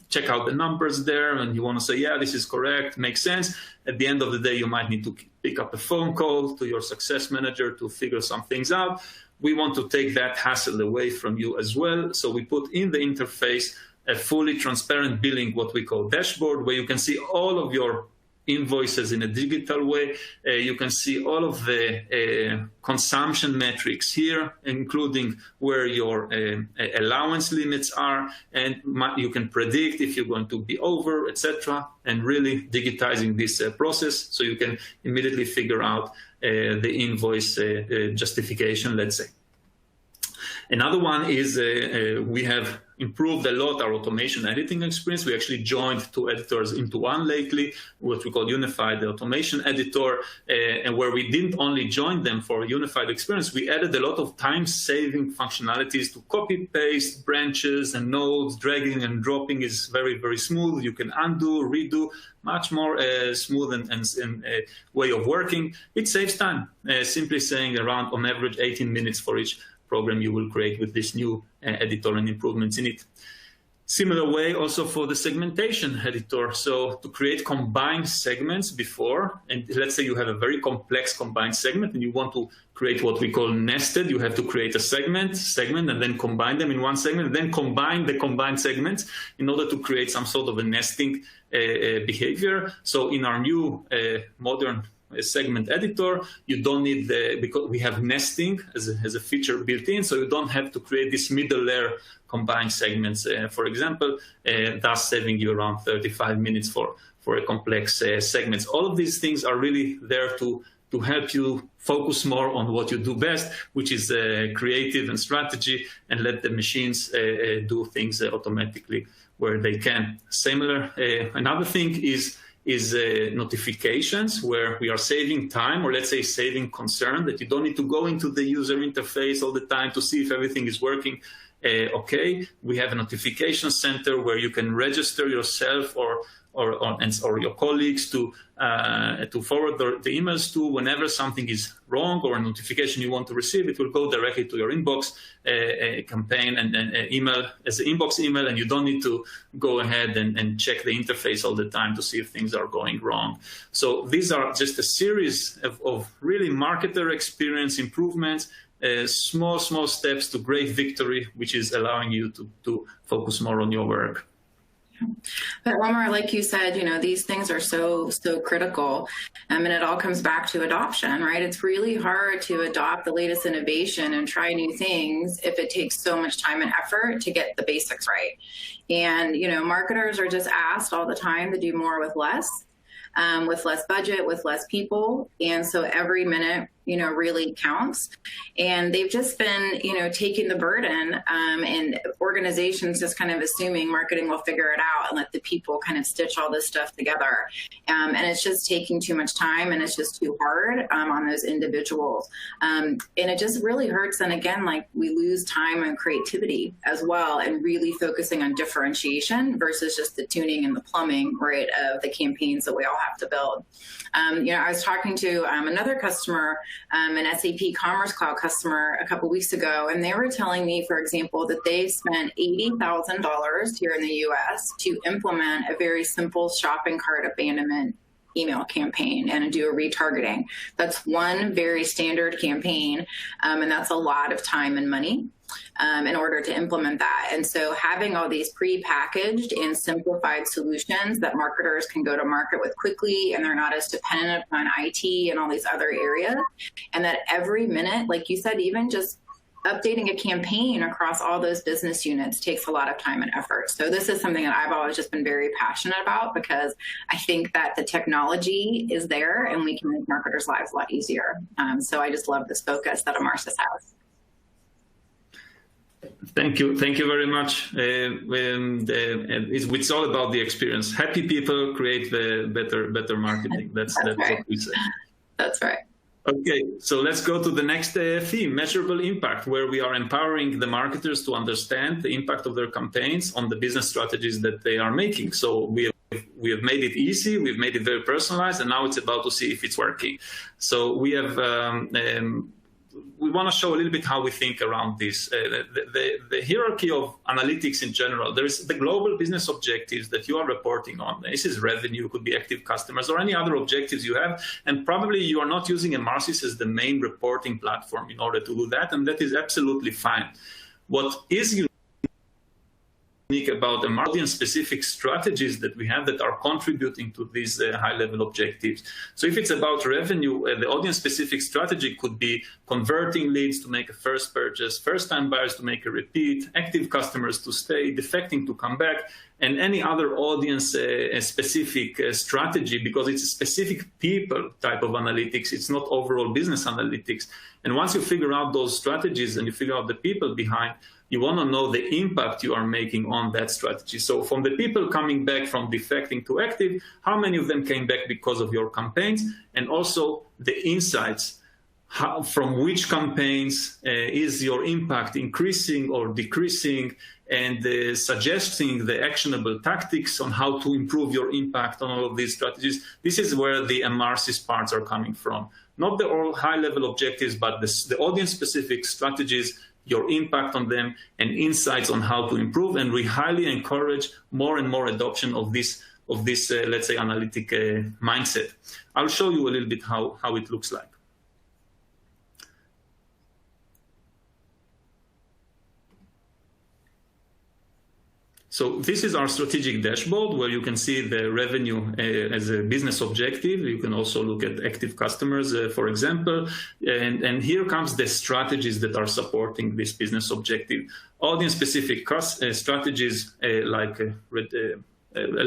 check out the numbers there, and you want to say, yeah, this is correct, makes sense. At the end of the day, you might need to pick up a phone call to your success manager to figure some things out. We want to take that hassle away from you as well. So we put in the interface a fully transparent billing, what we call dashboard, where you can see all of your invoices in a digital way. You can see all of the consumption metrics here, including where your allowance limits are, and you can predict if you're going to be over, etc. And really digitizing this process so you can immediately figure out the invoice justification, let's say. Another one is we have improved a lot our automation editing experience. We actually joined 2 editors into one lately, what we call Unified Automation Editor, and where we didn't only join them for a unified experience, we added a lot of time-saving functionalities to copy-paste branches and nodes. Dragging and dropping is very, very smooth. You can undo, redo, much more smooth and way of working. It saves time, simply saying around, on average, 18 minutes for each program you will create with this new editor and improvements in it. Similar way also for the segmentation editor. So to create combined segments before, and let's say you have a very complex combined segment and you want to create what we call nested, you have to create a segment, and then combine them in one segment, and then combine the combined segments in order to create some sort of a nesting behavior. So in our new modern a segment editor. You don't need because we have nesting as a feature built in, so you don't have to create this middle layer combined segments, for example, thus saving you around 35 minutes for a complex segments. All of these things are really there to help you focus more on what you do best, which is creative and strategy, and let the machines do things automatically where they can. Similar, another thing is notifications, where we are saving time, or let's say saving concern, that you don't need to go into the user interface all the time to see if everything is working okay. We have a notification center where you can register yourself or your colleagues to forward the emails to whenever something is wrong or a notification you want to receive. It will go directly to your inbox campaign and email as an inbox email, and you don't need to go ahead and check the interface all the time to see if things are going wrong. So these are just a series of really marketer experience improvements, small steps to great victory, which is allowing you to focus more on your work. But Omar, like you said, these things are so critical, and it all comes back to adoption, right? It's really hard to adopt the latest innovation and try new things if it takes so much time and effort to get the basics right. And, marketers are just asked all the time to do more with less budget, with less people. And so every minute, really counts. And they've just been, taking the burden and organizations just kind of assuming marketing will figure it out and let the people kind of stitch all this stuff together. And it's just taking too much time, and it's just too hard on those individuals. And it just really hurts. And again, like, we lose time and creativity as well, and really focusing on differentiation versus just the tuning and the plumbing, right, of the campaigns that we all have to build. I was talking to another customer, an SAP Commerce Cloud customer, a couple weeks ago, and they were telling me, for example, that they've spent $80,000 here in the US to implement a very simple shopping cart abandonment email campaign and do a retargeting. That's one very standard campaign, and that's a lot of time and money in order to implement that. And so having all these pre-packaged and simplified solutions that marketers can go to market with quickly, and they're not as dependent upon IT and all these other areas, and that every minute, like you said, even just updating a campaign across all those business units takes a lot of time and effort. So this is something that I've always just been very passionate about, because I think that the technology is there and we can make marketers' lives a lot easier. So I just love this focus that Emarsys has. Thank you very much. It's all about the experience. Happy people create the better marketing. That's right. What we say. That's right. Okay, so let's go to the next theme, measurable impact, where we are empowering the marketers to understand the impact of their campaigns on the business strategies that they are making. So we have made it easy, we've made it very personalized, and now it's about to see if it's working. So we have we want to show a little bit how we think around this. The hierarchy of analytics in general, there is the global business objectives that you are reporting on. This is revenue, could be active customers, or any other objectives you have. And probably you are not using Emarsys as the main reporting platform in order to do that, and that is absolutely fine. What is unique about the audience-specific strategies that we have that are contributing to these high-level objectives. So if it's about revenue, the audience-specific strategy could be converting leads to make a first purchase, first-time buyers to make a repeat, active customers to stay, defecting to come back, and any other audience-specific strategy, because it's a specific people type of analytics. It's not overall business analytics. And once you figure out those strategies and you figure out the people behind, you want to know the impact you are making on that strategy. So from the people coming back from defecting to active, how many of them came back because of your campaigns? And also the insights, from which campaigns is your impact increasing or decreasing, and suggesting the actionable tactics on how to improve your impact on all of these strategies. This is where the Emarsys parts are coming from. Not the all high-level objectives, but the audience-specific strategies, your impact on them, and insights on how to improve. And we highly encourage more and more adoption of this let's say, analytic mindset. I'll show you a little bit how it looks like. So this is our strategic dashboard where you can see the revenue as a business objective. You can also look at active customers, for example. And here comes the strategies that are supporting this business objective. Audience-specific strategies like a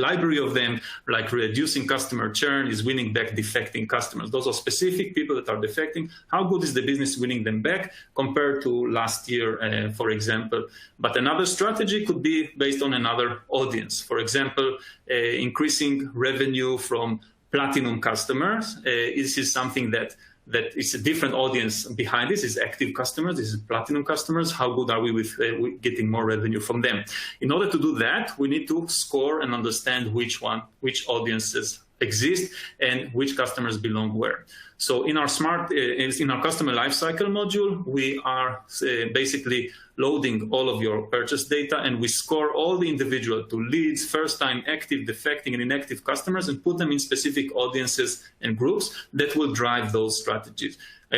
library of them, like reducing customer churn, is winning back defecting customers. Those are specific people that are defecting. How good is the business winning them back compared to last year, for example? But another strategy could be based on another audience. For example, increasing revenue from platinum customers. This is something that is a different audience behind this. Is active customers, this is platinum customers. How good are we with getting more revenue from them? In order to do that, we need to score and understand which audiences exist and which customers belong where. So in our customer lifecycle module, we are basically loading all of your purchase data, and we score all the individual to leads, first-time active, defecting, and inactive customers, and put them in specific audiences and groups that will drive those strategies.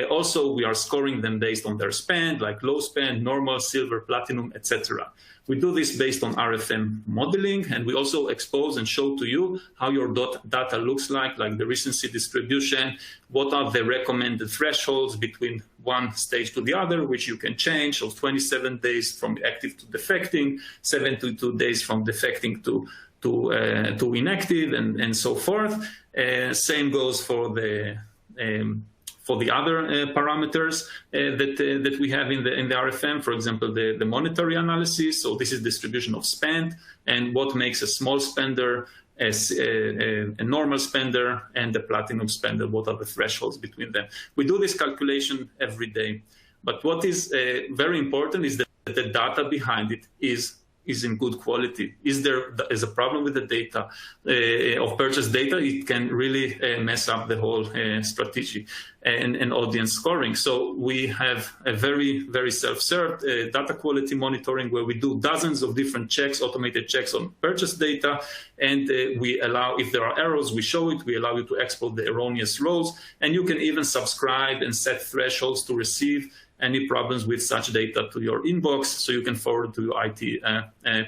Also, we are scoring them based on their spend, like low spend, normal, silver, platinum, etc. We do this based on RFM modeling, and we also expose and show to you how your data looks like the recency distribution, what are the recommended thresholds between one stage to the other, which you can change, so 27 days from active to defecting, 72 days from defecting to inactive, and so forth. Same goes for the other parameters that we have in the RFM, for example, the monetary analysis. So this is distribution of spend and what makes a small spender as a normal spender and the platinum spender. What are the thresholds between them? We do this calculation every day. But what is very important is that the data behind it is in good quality. Is there is a problem with the data of purchase data? It can really mess up the whole strategy and audience scoring. So we have a very, very self-served data quality monitoring where we do dozens of different checks, automated checks on purchase data. And we allow, if there are errors, we show it. We allow you to export the erroneous rows. And you can even subscribe and set thresholds to receive any problems with such data to your inbox, so you can forward to your IT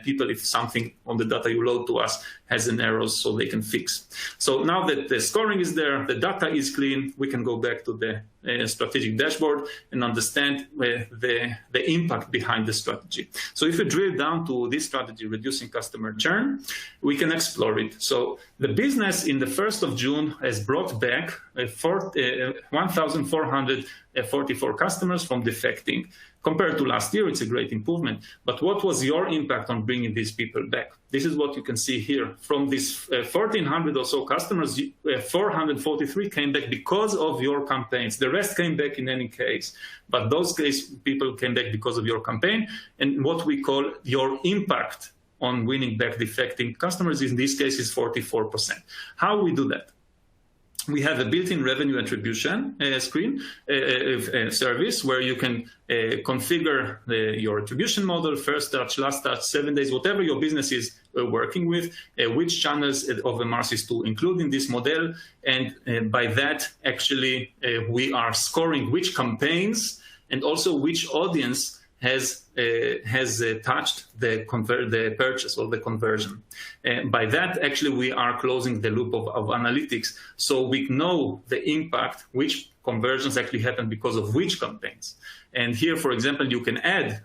people if something on the data you load to us has an error, so they can fix. So now that the scoring is there, the data is clean, we can go back to the strategic dashboard and understand the impact behind the strategy. So if you drill down to this strategy, reducing customer churn, we can explore it. So the business in the 1st of June has brought back 1,444 customers from defecting. Compared to last year, it's a great improvement. But what was your impact on bringing these people back? This is what you can see here. From these 1,400 or so customers, 443 came back because of your campaigns. The rest came back in any case. But those people came back because of your campaign and what we call your impact on winning back defecting customers. In this case is 44%. How we do that? We have a built-in revenue attribution screen service where you can configure your attribution model, first touch, last touch, 7 days, whatever your business is working with, which channels of Emarsys to include in this model. And by that, actually, we are scoring which campaigns and also which audience has touched the purchase or the conversion. By that, actually, we are closing the loop of analytics. So we know the impact, which conversions actually happen because of which campaigns. And here, for example, you can add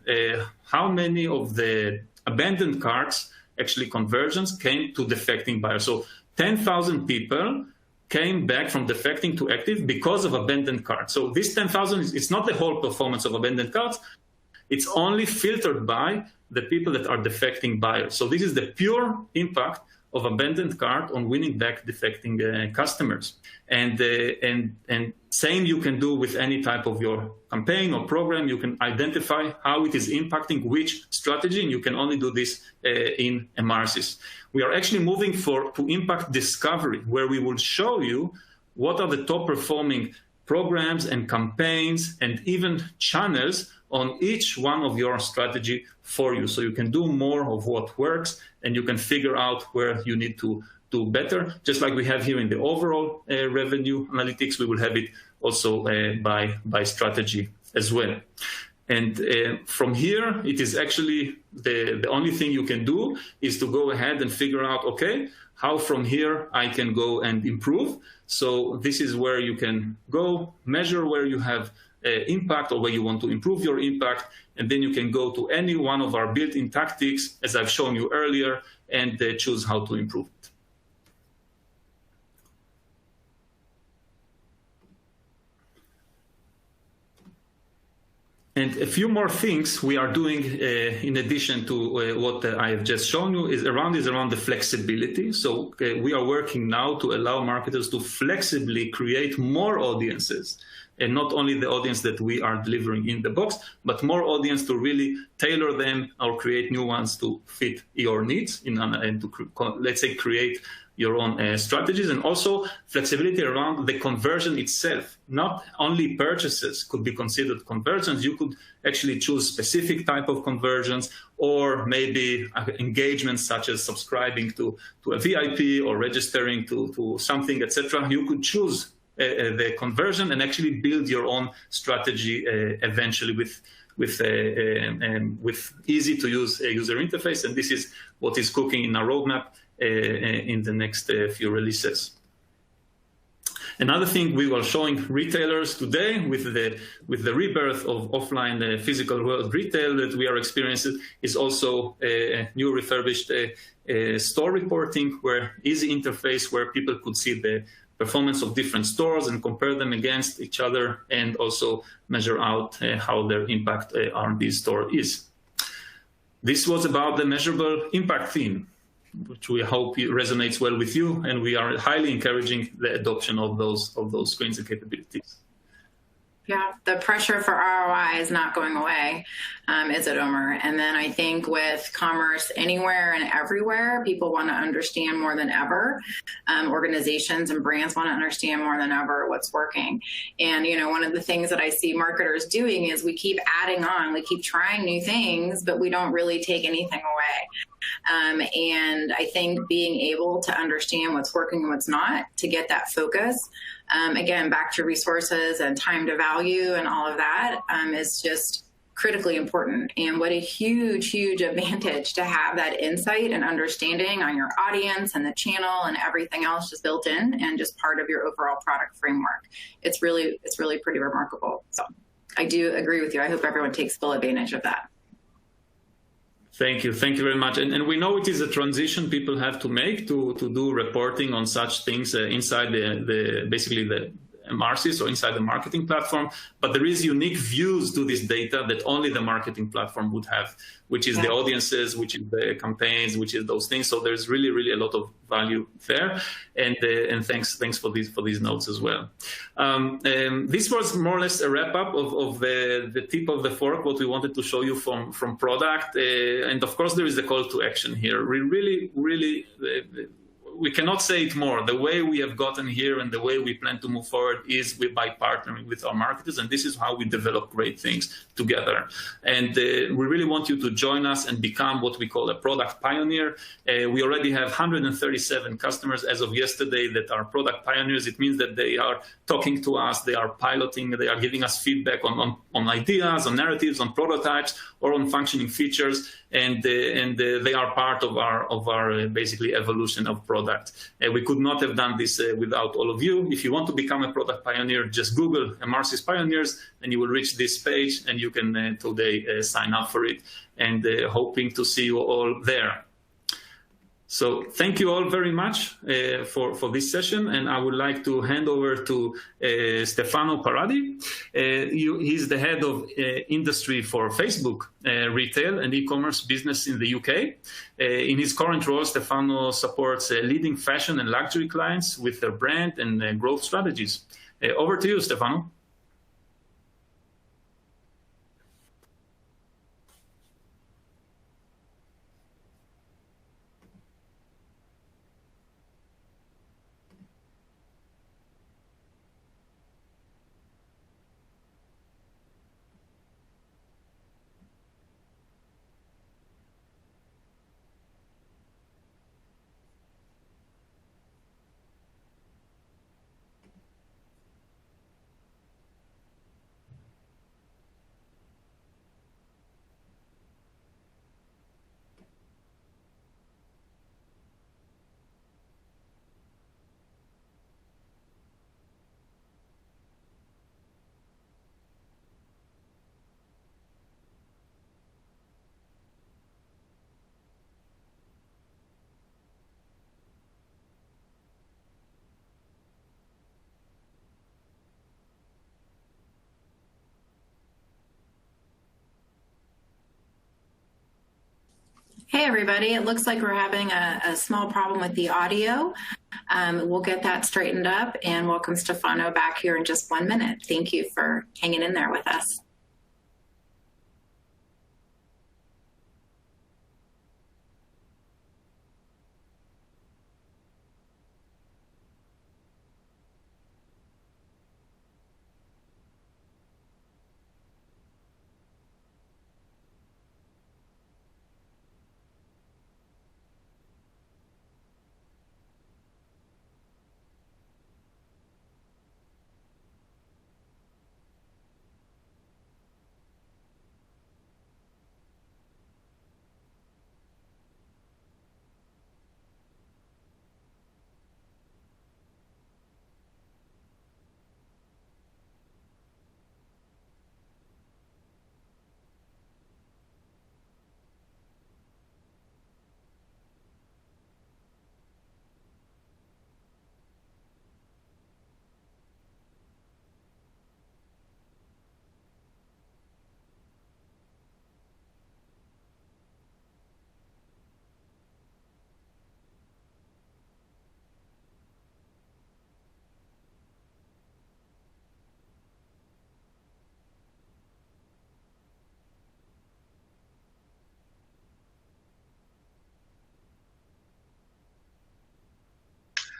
how many of the abandoned carts, actually conversions, came to defecting buyers. So 10,000 people came back from defecting to active because of abandoned carts. So this 10,000, it's not the whole performance of abandoned carts. It's only filtered by the people that are defecting buyers. So this is the pure impact of abandoned cart on winning back defecting customers. And same you can do with any type of your campaign or program. You can identify how it is impacting which strategy, and you can only do this in Emarsys. We are actually moving to impact discovery, where we will show you what are the top performing programs and campaigns and even channels on each one of your strategy for you. So you can do more of what works and you can figure out where you need to do better. Just like we have here in the overall revenue analytics, we will have it also by strategy as well. And from here, it is actually the only thing you can do is to go ahead and figure out, okay, how from here I can go and improve. So this is where you can go measure where you have impact or where you want to improve your impact. And then you can go to any one of our built-in tactics, as I've shown you earlier, and choose how to improve it. And a few more things we are doing in addition to what I have just shown you is around the flexibility. So we are working now to allow marketers to flexibly create more audiences, and not only the audience that we are delivering in the box, but more audience to really tailor them or create new ones to fit your needs and to, let's say, create your own strategies. And also flexibility around the conversion itself. Not only purchases could be considered conversions, you could actually choose specific type of conversions, or maybe engagements such as subscribing to a VIP or registering to something, etc. You could choose the conversion and actually build your own strategy eventually with easy to use user interface. And this is what is cooking in our roadmap in the next few releases. Another thing we were showing retailers today with the rebirth of offline physical world retail that we are experiencing is also a new refurbished store reporting, where easy interface where people could see the performance of different stores and compare them against each other, and also measure out how their impact on this store is. This was about the measurable impact theme, which we hope resonates well with you, and we are highly encouraging the adoption of those screens and capabilities. Yeah, the pressure for ROI is not going away, is it, Omer? And then I think with commerce anywhere and everywhere, people want to understand more than ever. Organizations and brands want to understand more than ever what's working. And, you know, one of the things that I see marketers doing is we keep adding on, we keep trying new things, but we don't really take anything away. And I think being able to understand what's working and what's not, to get that focus, again, back to resources and time to value and all of that, is just critically important. And what a huge, huge advantage to have that insight and understanding on your audience and the channel and everything else just built in and just part of your overall product framework. It's really pretty remarkable. So I do agree with you. I hope everyone takes full advantage of that. Thank you very much. And we know it is a transition people have to make to do reporting on such things inside basically the Emarsys or inside the marketing platform. But there is unique views to this data that only the marketing platform would have, which is the audiences, which is the campaigns, which is those things. So there's really a lot of value there. And thanks for these notes as well. This was more or less a wrap up of the tip of the fork, what we wanted to show you from product. And of course, there is a call to action here. We really we cannot say it more. The way we have gotten here and the way we plan to move forward is by partnering with our marketers, and this is how we develop great things together. And we really want you to join us and become what we call a product pioneer. We already have 137 customers as of yesterday that are product pioneers. It means that they are talking to us, they are piloting, they are giving us feedback on ideas, on narratives, on prototypes, or on functioning features, and they are part of our basically evolution of product. We could not have done this without all of you. If you want to become a product pioneer, just Google Emarsys Pioneers, and you will reach this page, and you can today sign up for it. And hoping to see you all there. So thank you all very much for this session, and I would like to hand over to Stefano Paradi. He's the head of industry for Facebook retail and e-commerce business in the UK. In his current role, Stefano supports leading fashion and luxury clients with their brand and growth strategies. Over to you, Stefano. Hey, everybody. It looks like we're having a small problem with the audio. We'll get that straightened up, and welcome Stefano back here in just 1 minute. Thank you for hanging in there with us.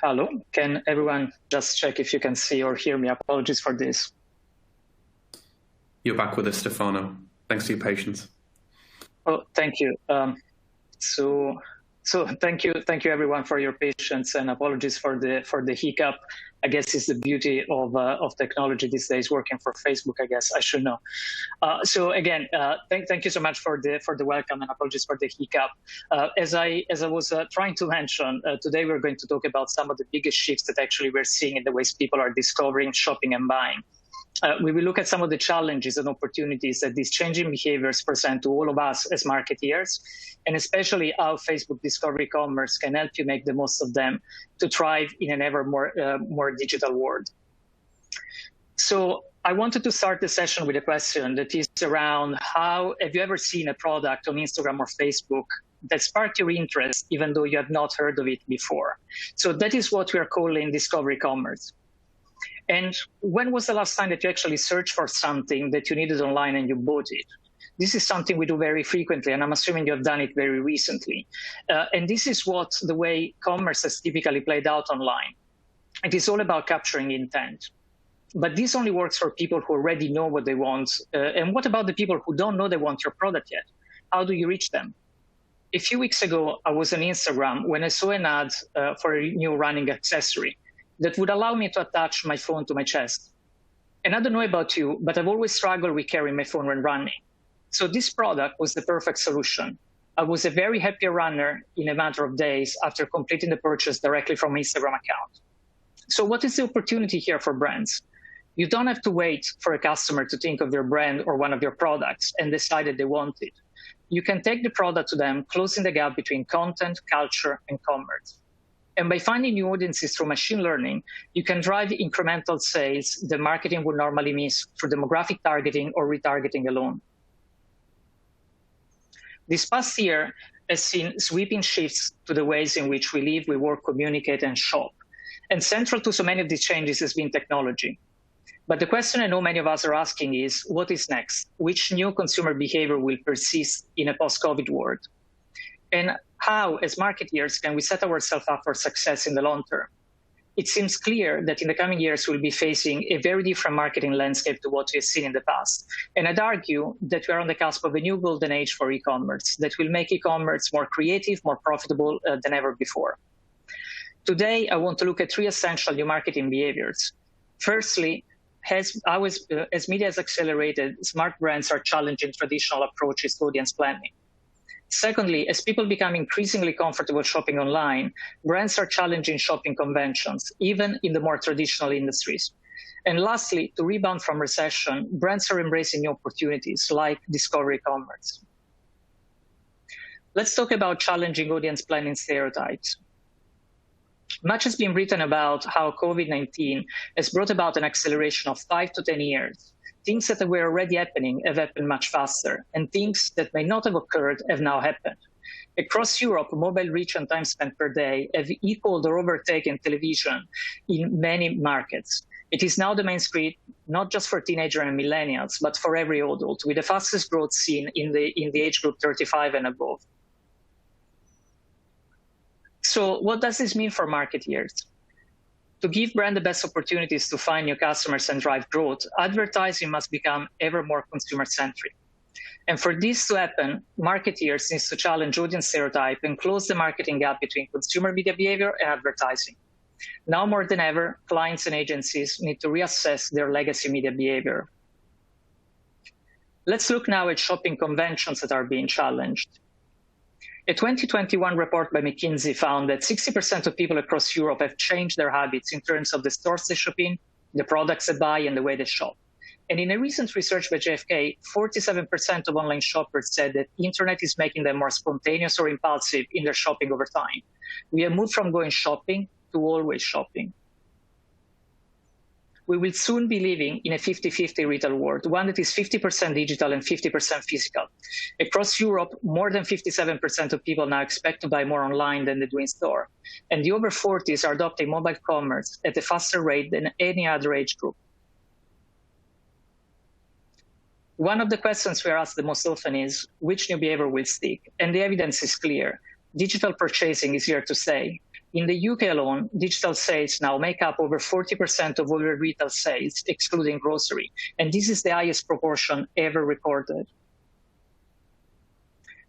Hello, can everyone just check if you can see or hear me? Apologies for this. You're back with us, Stefano. Thanks for your patience. Oh, thank you. So thank you everyone for your patience, and apologies for the hiccup. I guess it's the beauty of technology these days, working for Facebook. I guess I should know. So again, thank you so much for the welcome, and apologies for the hiccup. As I was trying to mention, today we're going to talk about some of the biggest shifts that actually we're seeing in the ways people are discovering, shopping, and buying. We will look at some of the challenges and opportunities that these changing behaviors present to all of us as marketeers, and especially how Facebook Discovery Commerce can help you make the most of them to thrive in an ever more digital world. So I wanted to start the session with a question that is around how have you ever seen a product on Instagram or Facebook that sparked your interest even though you had not heard of it before? So that is what we are calling Discovery Commerce. And when was the last time that you actually searched for something that you needed online and you bought it? This is something we do very frequently, and I'm assuming you have done it very recently. And this is what the way commerce has typically played out online. It is all about capturing intent. But this only works for people who already know what they want. And what about the people who don't know they want your product yet? How do you reach them? A few weeks ago, I was on Instagram when I saw an ad for a new running accessory that would allow me to attach my phone to my chest. And I don't know about you, but I've always struggled with carrying my phone when running. So this product was the perfect solution. I was a very happy runner in a matter of days after completing the purchase directly from my Instagram account. So what is the opportunity here for brands? You don't have to wait for a customer to think of your brand or one of your products and decide that they want it. You can take the product to them, closing the gap between content, culture, and commerce. And by finding new audiences through machine learning, you can drive incremental sales that marketing would normally miss through demographic targeting or retargeting alone. This past year has seen sweeping shifts to the ways in which we live, we work, communicate, and shop. And central to so many of these changes has been technology. But the question I know many of us are asking is, what is next? Which new consumer behavior will persist in a post-COVID world? And how, as marketeers, can we set ourselves up for success in the long term? It seems clear that in the coming years, we'll be facing a very different marketing landscape to what we have seen in the past. And I'd argue that we are on the cusp of a new golden age for e-commerce that will make e-commerce more creative, more profitable than ever before. Today, I want to look at three essential new marketing behaviors. Firstly, as media has accelerated, smart brands are challenging traditional approaches to audience planning. Secondly, as people become increasingly comfortable shopping online, brands are challenging shopping conventions, even in the more traditional industries. And lastly, to rebound from recession, brands are embracing new opportunities like discovery commerce. Let's talk about challenging audience planning stereotypes. Much has been written about how COVID-19 has brought about an acceleration of 5 to 10 years. Things that were already happening have happened much faster, and things that may not have occurred have now happened. Across Europe, mobile reach and time spent per day have equaled or overtaken television in many markets. It is now the mainstream, not just for teenagers and millennials, but for every adult, with the fastest growth seen in the age group 35 and above. So what does this mean for marketeers? To give brand the best opportunities to find new customers and drive growth, advertising must become ever more consumer-centric. And for this to happen, marketeers need to challenge audience stereotype and close the marketing gap between consumer media behavior and advertising. Now more than ever, clients and agencies need to reassess their legacy media behavior. Let's look now at shopping conventions that are being challenged. A 2021 report by McKinsey found that 60% of people across Europe have changed their habits in terms of the stores they shop in, the products they buy, and the way they shop. And in a recent research by JFK, 47% of online shoppers said that the internet is making them more spontaneous or impulsive in their shopping over time. We have moved from going shopping to always shopping. We will soon be living in a 50-50 retail world, one that is 50% digital and 50% physical. Across Europe, more than 57% of people now expect to buy more online than they do in store. And the over 40s are adopting mobile commerce at a faster rate than any other age group. One of the questions we are asked the most often is, which new behavior will stick? And the evidence is clear. Digital purchasing is here to stay. In the UK alone, digital sales now make up over 40% of all retail sales, excluding grocery. And this is the highest proportion ever recorded.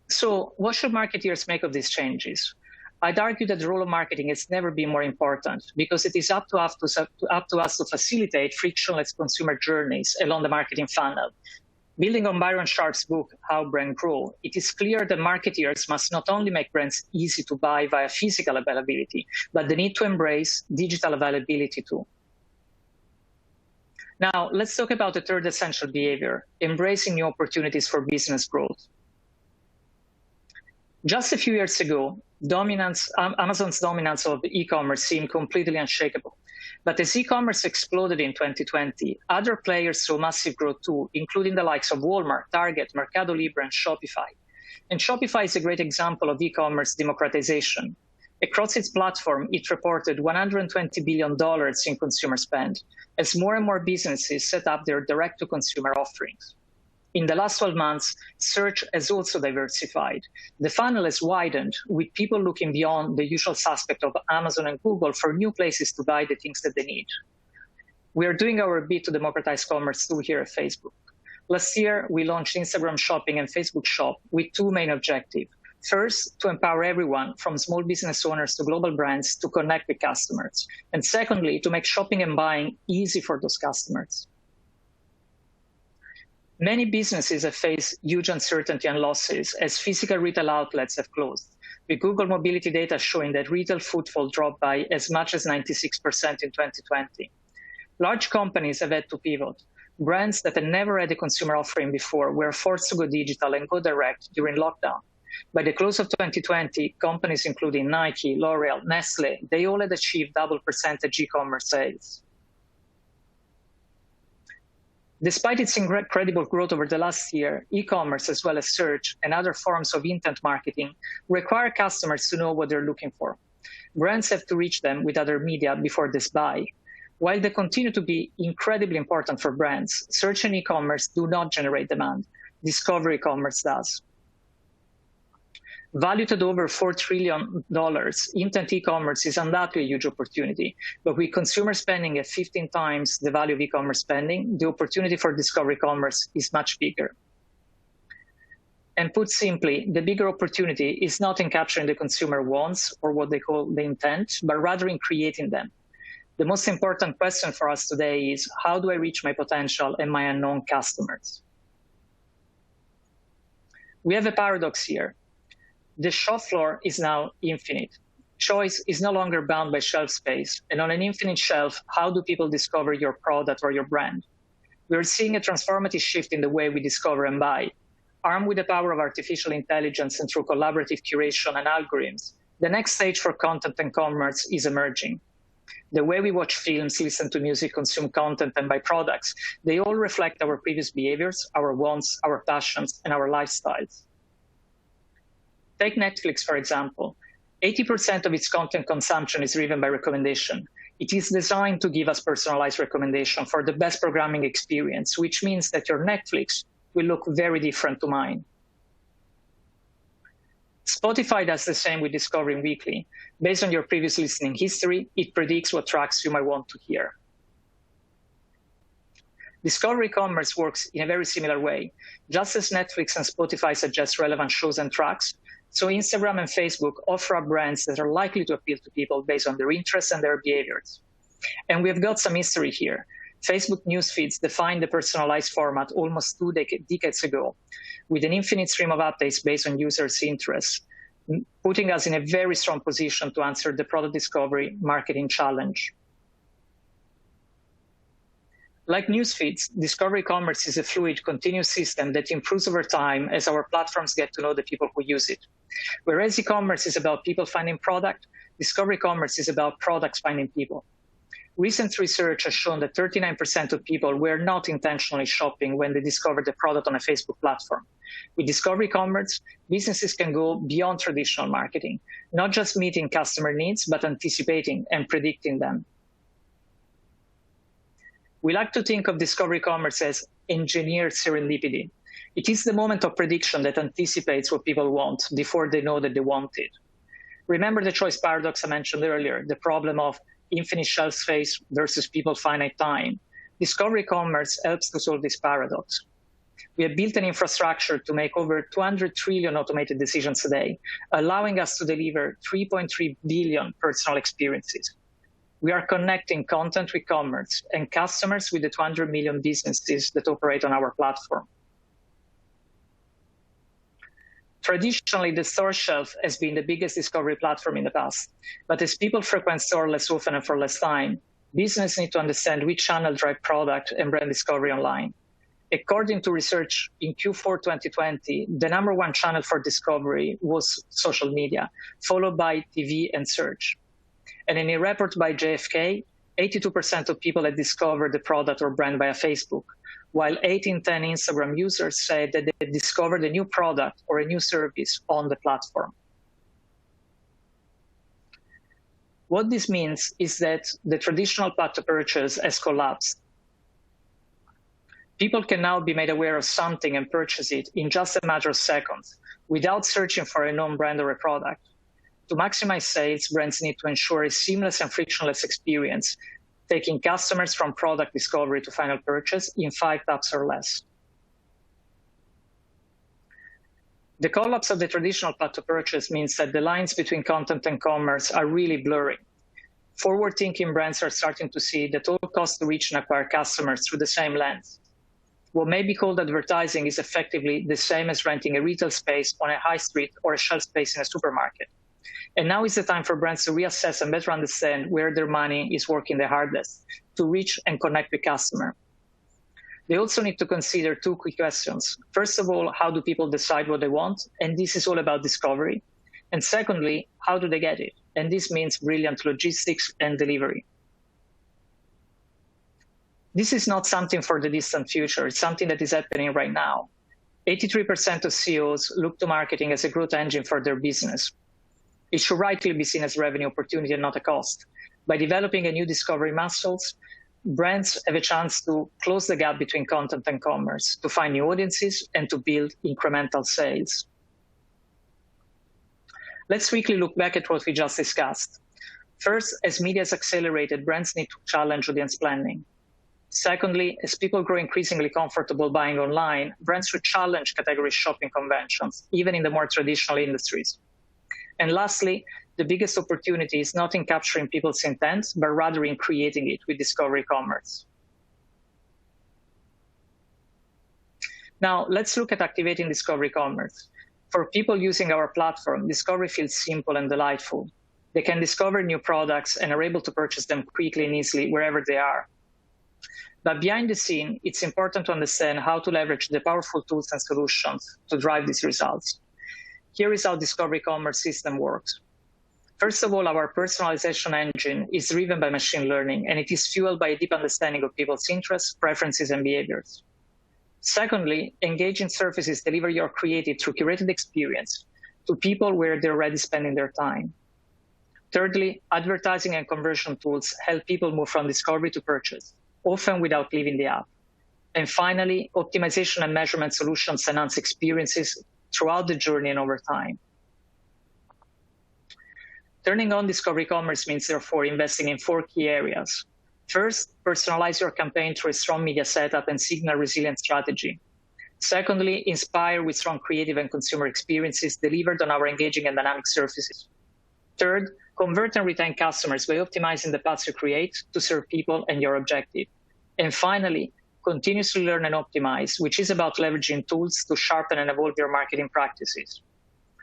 So what should marketeers make of these changes? I'd argue that the role of marketing has never been more important because it is up to us to facilitate frictionless consumer journeys along the marketing funnel. Building on Byron Sharp's book, How Brands Grow, it is clear that marketeers must not only make brands easy to buy via physical availability, but they need to embrace digital availability too. Now, let's talk about the third essential behavior, embracing new opportunities for business growth. Just a few years ago, Amazon's dominance of e-commerce seemed completely unshakable. But as e-commerce exploded in 2020, other players saw massive growth too, including the likes of Walmart, Target, Mercado Libre, and Shopify. And Shopify is a great example of e-commerce democratization. Across its platform, it reported $120 billion in consumer spend, as more and more businesses set up their direct-to-consumer offerings. In the last 12 months, search has also diversified. The funnel has widened, with people looking beyond the usual suspect of Amazon and Google for new places to buy the things that they need. We are doing our bit to democratize commerce too here at Facebook. Last year, we launched Instagram Shopping and Facebook Shop with two main objectives. First, to empower everyone, from small business owners to global brands, to connect with customers. And secondly, to make shopping and buying easy for those customers. Many businesses have faced huge uncertainty and losses as physical retail outlets have closed, with Google mobility data showing that retail footfall dropped by as much as 96% in 2020. Large companies have had to pivot. Brands that had never had a consumer offering before were forced to go digital and go direct during lockdown. By the close of 2020, companies including Nike, L'Oreal, Nestle, they all had achieved double percentage e-commerce sales. Despite its incredible growth over the last year, e-commerce, as well as search and other forms of intent marketing, require customers to know what they're looking for. Brands have to reach them with other media before they buy. While they continue to be incredibly important for brands, search and e-commerce do not generate demand. Discovery commerce does. Valued at over $4 trillion, intent e-commerce is undoubtedly a huge opportunity. But with consumer spending at 15 times the value of e-commerce spending, the opportunity for discovery commerce is much bigger. And put simply, the bigger opportunity is not in capturing the consumer wants or what they call the intent, but rather in creating them. The most important question for us today is, how do I reach my potential and my unknown customers? We have a paradox here. The shop floor is now infinite. Choice is no longer bound by shelf space. And on an infinite shelf, how do people discover your product or your brand? We're seeing a transformative shift in the way we discover and buy. Armed with the power of artificial intelligence and through collaborative curation and algorithms, the next stage for content and commerce is emerging. The way we watch films, listen to music, consume content, and buy products, they all reflect our previous behaviors, our wants, our passions, and our lifestyles. Take Netflix, for example. 80% of its content consumption is driven by recommendation. It is designed to give us personalized recommendation for the best programming experience, which means that your Netflix will look very different to mine. Spotify does the same with Discovery Weekly. Based on your previous listening history, it predicts what tracks you might want to hear. Discovery Commerce works in a very similar way. Just as Netflix and Spotify suggest relevant shows and tracks, so Instagram and Facebook offer up brands that are likely to appeal to people based on their interests and their behaviors. And we've got some history here. Facebook news feeds defined the personalized format almost 2 decades ago, with an infinite stream of updates based on users' interests, putting us in a very strong position to answer the product discovery marketing challenge. Like news feeds, Discovery Commerce is a fluid, continuous system that improves over time as our platforms get to know the people who use it. Whereas e-commerce is about people finding product, Discovery Commerce is about products finding people. Recent research has shown that 39% of people were not intentionally shopping when they discovered the product on a Facebook platform. With Discovery Commerce, businesses can go beyond traditional marketing, not just meeting customer needs, but anticipating and predicting them. We like to think of Discovery Commerce as engineered serendipity. It is the moment of prediction that anticipates what people want before they know that they want it. Remember the choice paradox I mentioned earlier, the problem of infinite shelf space versus people's finite time. Discovery Commerce helps to solve this paradox. We have built an infrastructure to make over 200 trillion automated decisions a day, allowing us to deliver 3.3 billion personal experiences. We are connecting content with commerce and customers with the 200 million businesses that operate on our platform. Traditionally, the store shelf has been the biggest discovery platform in the past. But as people frequent stores less often and for less time, businesses need to understand which channel drive product and brand discovery online. According to research in Q4 2020, the #1 channel for discovery was social media, followed by TV and search. And in a report by JFK, 82% of people had discovered the product or brand via Facebook, while 8 in 10 Instagram users said that they discovered a new product or a new service on the platform. What this means is that the traditional path to purchase has collapsed. People can now be made aware of something and purchase it in just a matter of seconds without searching for a known brand or a product. To maximize sales, brands need to ensure a seamless and frictionless experience, taking customers from product discovery to final purchase in 5 taps or less. The collapse of the traditional path to purchase means that the lines between content and commerce are really blurring. Forward-thinking brands are starting to see the total cost to reach and acquire customers through the same lens. What may be called advertising is effectively the same as renting a retail space on a high street or a shelf space in a supermarket. And now is the time for brands to reassess and better understand where their money is working the hardest to reach and connect with customers. They also need to consider 2 quick questions. First of all, how do people decide what they want? And this is all about discovery. And secondly, how do they get it? And this means brilliant logistics and delivery. This is not something for the distant future. It's something that is happening right now. 83% of CEOs look to marketing as a growth engine for their business. It should rightly be seen as a revenue opportunity and not a cost. By developing a new discovery muscles, brands have a chance to close the gap between content and commerce, to find new audiences, and to build incremental sales. Let's quickly look back at what we just discussed. First, as media has accelerated, brands need to challenge audience planning. Secondly, as people grow increasingly comfortable buying online, brands should challenge category shopping conventions, even in the more traditional industries. And lastly, the biggest opportunity is not in capturing people's intent, but rather in creating it with discovery commerce. Now, let's look at activating discovery commerce. For people using our platform, discovery feels simple and delightful. They can discover new products and are able to purchase them quickly and easily wherever they are. But behind the scene, it's important to understand how to leverage the powerful tools and solutions to drive these results. Here is how Discovery Commerce system works. First of all, our personalization engine is driven by machine learning, and it is fueled by a deep understanding of people's interests, preferences, and behaviors. Secondly, engaging surfaces deliver your creative through curated experience to people where they're already spending their time. Thirdly, advertising and conversion tools help people move from discovery to purchase, often without leaving the app. And finally, optimization and measurement solutions enhance experiences throughout the journey and over time. Turning on discovery commerce means, therefore, investing in 4 key areas. First, personalize your campaign through a strong media setup and signal resilient strategy. Secondly, inspire with strong creative and consumer experiences delivered on our engaging and dynamic surfaces. Third, convert and retain customers by optimizing the paths you create to serve people and your objective. And finally, continuously learn and optimize, which is about leveraging tools to sharpen and evolve your marketing practices.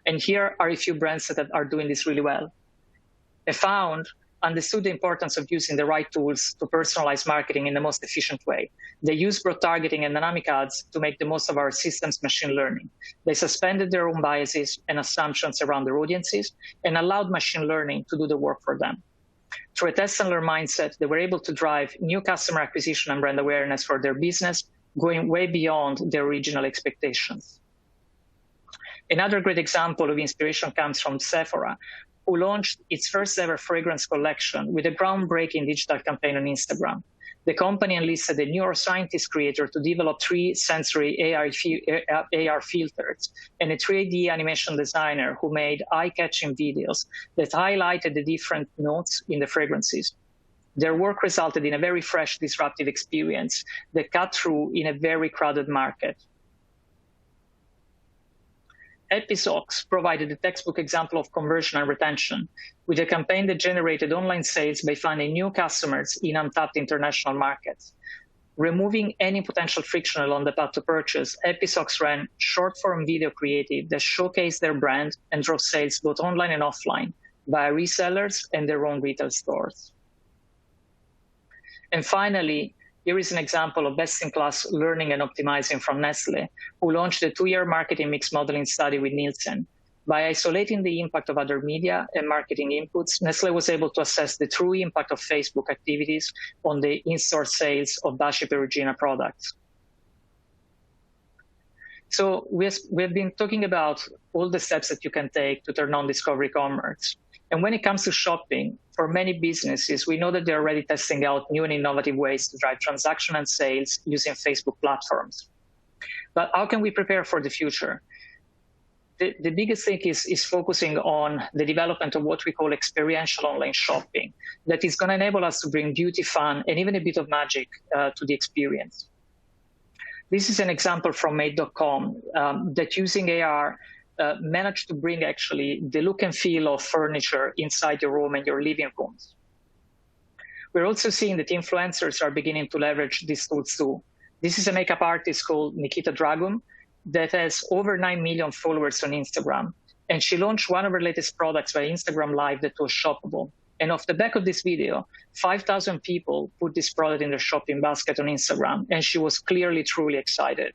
And here are a few brands that are doing this really well. Found understood the importance of using the right tools to personalize marketing in the most efficient way. They use broad targeting and dynamic ads to make the most of our system's machine learning. They suspended their own biases and assumptions around their audiences and allowed machine learning to do the work for them. Through a test and learn mindset, they were able to drive new customer acquisition and brand awareness for their business, going way beyond their original expectations. Another great example of inspiration comes from Sephora, who launched its first ever fragrance collection with a groundbreaking digital campaign on Instagram. The company enlisted a neuroscientist creator to develop 3 sensory AR filters and a 3D animation designer who made eye-catching videos that highlighted the different notes in the fragrances. Their work resulted in a very fresh, disruptive experience that cut through in a very crowded market. Episox provided a textbook example of conversion and retention with a campaign that generated online sales by finding new customers in untapped international markets. Removing any potential friction along the path to purchase, Episox ran short-form video creative that showcased their brand and drove sales both online and offline via resellers and their own retail stores. And finally, here is an example of best-in-class learning and optimizing from Nestlé, who launched a 2-year marketing mix modeling study with Nielsen. By isolating the impact of other media and marketing inputs, Nestlé was able to assess the true impact of Facebook activities on the in-store sales of Dashi Perugina products. So we have been talking about all the steps that you can take to turn on discovery commerce. And when it comes to shopping, for many businesses, we know that they're already testing out new and innovative ways to drive transaction and sales using Facebook platforms. But how can we prepare for the future? The biggest thing is focusing on the development of what we call experiential online shopping that is going to enable us to bring beauty, fun, and even a bit of magic to the experience. This is an example from Made.com that using AR managed to bring actually the look and feel of furniture inside your room and your living rooms. We're also seeing that influencers are beginning to leverage these tools too. This is a makeup artist called Nikita Dragum that has over 9 million followers on Instagram. And she launched one of her latest products via Instagram Live that was shoppable. And off the back of this video, 5,000 people put this product in their shopping basket on Instagram. And she was clearly, truly excited.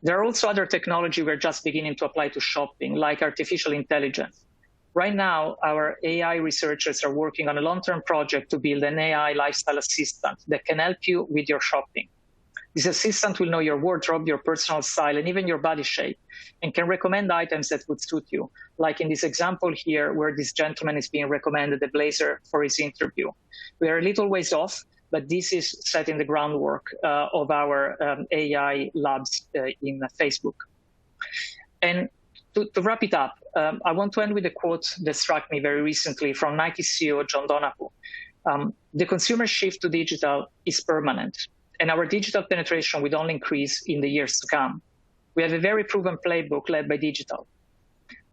There are also other technology we're just beginning to apply to shopping, like artificial intelligence. Right now, our AI researchers are working on a long-term project to build an AI lifestyle assistant that can help you with your shopping. This assistant will know your wardrobe, your personal style, and even your body shape, and can recommend items that would suit you, like in this example here, where this gentleman is being recommended a blazer for his interview. We are a little ways off, but this is setting the groundwork of our AI labs in Facebook. And to wrap it up, I want to end with a quote that struck me very recently from Nike CEO John Donahoe. The consumer shift to digital is permanent, and our digital penetration will only increase in the years to come. We have a very proven playbook led by digital.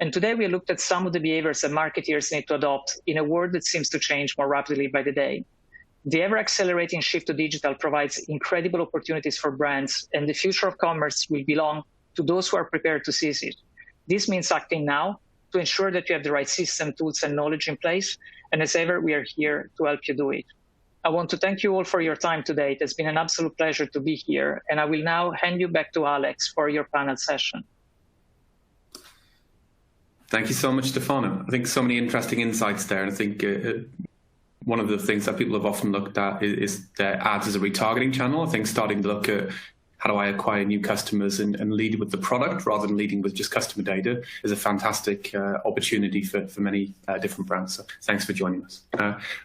And today we looked at some of the behaviors that marketeers need to adopt in a world that seems to change more rapidly by the day. The ever-accelerating shift to digital provides incredible opportunities for brands, and the future of commerce will belong to those who are prepared to seize it. This means acting now to ensure that you have the right system, tools, and knowledge in place. And as ever, we are here to help you do it. I want to thank you all for your time today. It has been an absolute pleasure to be here. And I will now hand you back to Alex for your panel session. Thank you so much, Stefano. I think so many interesting insights there. And I think one of the things that people have often looked at is their ads as a retargeting channel. I think starting to look at how do I acquire new customers and lead with the product rather than leading with just customer data is a fantastic opportunity for many different brands. So thanks for joining us.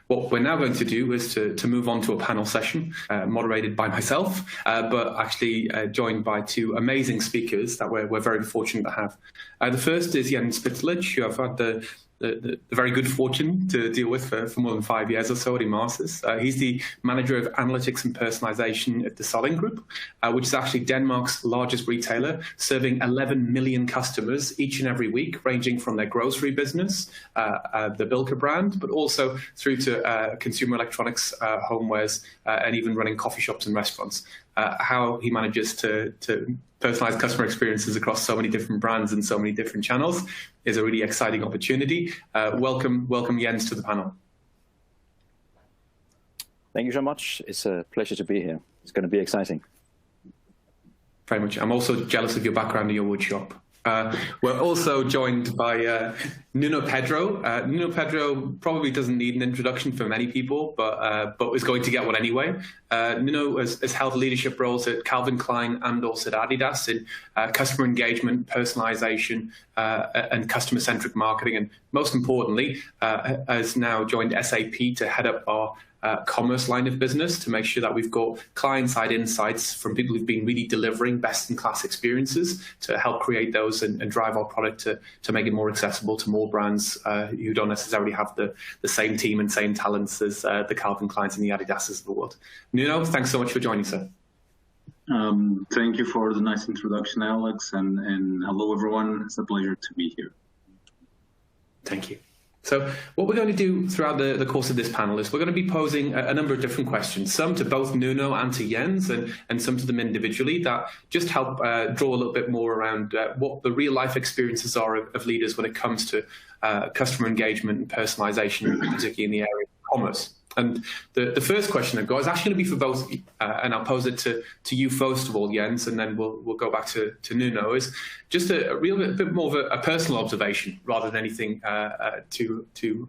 What we're now going to do is to move on to a panel session moderated by myself, but actually joined by two amazing speakers that we're very fortunate to have. The first is Jens Spitzlich, who I've had the very good fortune to deal with for more than 5 years or so at Emarsys. He's the manager of analytics and personalization at the Salling Group, which is actually Denmark's largest retailer, serving 11 million customers each and every week, ranging from their grocery business, the Bilka brand, but also through to consumer electronics, homewares, and even running coffee shops and restaurants. How he manages to personalize customer experiences across so many different brands and so many different channels is a really exciting opportunity. Welcome Jens to the panel. Thank you so much. It's a pleasure to be here. It's going to be exciting. Very much. I'm also jealous of your background in your wood shop. We're also joined by Nuno Pedro. Nuno Pedro probably doesn't need an introduction for many people, but is going to get one anyway. Nuno has held leadership roles at Calvin Klein and also at Adidas in customer engagement, personalization, and customer-centric marketing. And most importantly, has now joined SAP to head up our commerce line of business to make sure that we've got client-side insights from people who've been really delivering best-in-class experiences to help create those and drive our product to make it more accessible to more brands who don't necessarily have the same team and same talents as the Calvin Kleins and the Adidases of the world. Nuno, thanks so much for joining, sir. Thank you for the nice introduction, Alex, and hello, everyone. It's a pleasure to be here. Thank you. So what we're going to do throughout the course of this panel is we're going to be posing a number of different questions, some to both Nuno and to Jens, and some to them individually, that just help draw a little bit more around what the real-life experiences are of leaders when it comes to customer engagement and personalization, particularly in the area of commerce. And the first question I've got is actually going to be for both, and I'll pose it to you first of all, Jens, and then we'll go back to Nuno, is just a real bit more of a personal observation rather than anything to do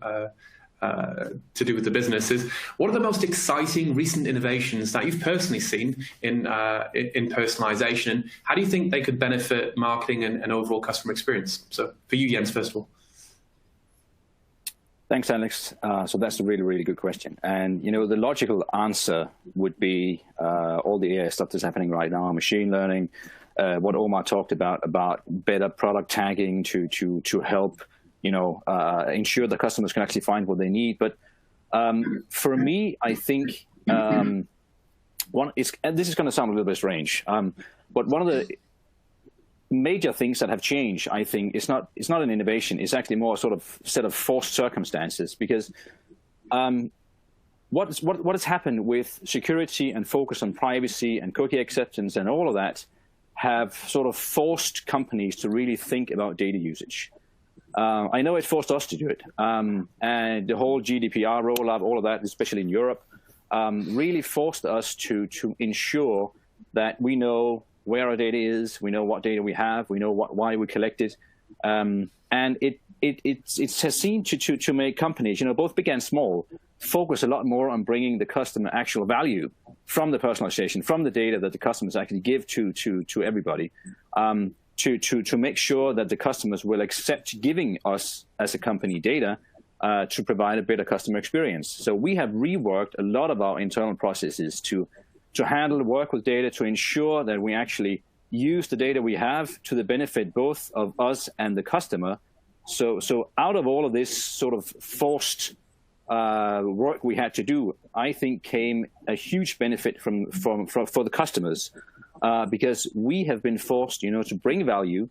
with the business. Is what are the most exciting recent innovations that you've personally seen in personalization, and how do you think they could benefit marketing and overall customer experience? So for you, Jens, first of all. Thanks, Alex. So that's a really, really good question. And, you know, the logical answer would be all the AI stuff that's happening right now, machine learning, what Omar talked about better product tagging to help, you know, ensure the customers can actually find what they need. But for me, I think this is going to sound a little bit strange, but one of the major things that have changed, I think, it's not an innovation. It's actually more sort of set of forced circumstances, because what has happened with security and focus on privacy and cookie acceptance and all of that have sort of forced companies to really think about data usage. I know it forced us to do it, and the whole GDPR rollout, all of that, especially in Europe, really forced us to ensure that we know where our data is, we know what data we have, we know why we collect it, and it has seemed to make companies, you know, both big and small, focus a lot more on bringing the customer actual value from the personalization, from the data that the customers actually give to everybody, to make sure that the customers will accept giving us as a company data to provide a better customer experience. So we have reworked a lot of our internal processes to handle work with data, to ensure that we actually use the data we have to the benefit both of us and the customer. So out of all of this sort of forced work we had to do, I think came a huge benefit for the customers, because we have been forced, you know, to bring value,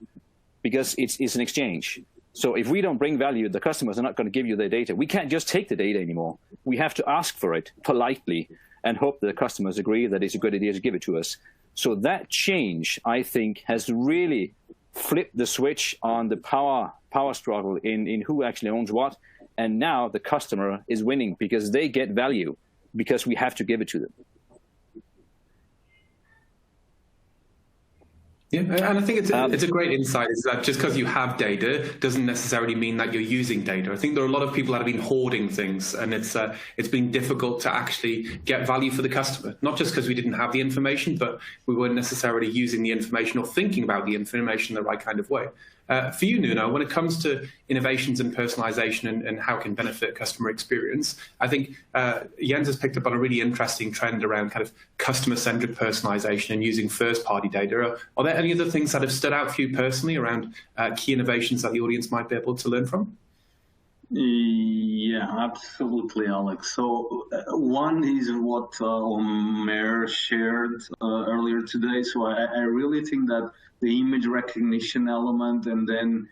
because it's an exchange. So if we don't bring value, the customers are not going to give you their data. We can't just take the data anymore. We have to ask for it politely and hope that the customers agree that it's a good idea to give it to us. So that change, I think, has really flipped the switch on the power struggle in who actually owns what. And now the customer is winning because they get value, because we have to give it to them. Yeah, and I think it's a great insight, is that just because you have data doesn't necessarily mean that you're using data. I think there are a lot of people that have been hoarding things, and it's been difficult to actually get value for the customer, not just because we didn't have the information, but we weren't necessarily using the information or thinking about the information the right kind of way. For you, Nuno, when it comes to innovations and personalization and how it can benefit customer experience, I think Jens has picked up on a really interesting trend around kind of customer-centric personalization and using first-party data. Are there any other things that have stood out for you personally around key innovations that the audience might be able to learn from? Yeah, absolutely, Alex. So one is what Omer shared earlier today. So I really think that the image recognition element, and then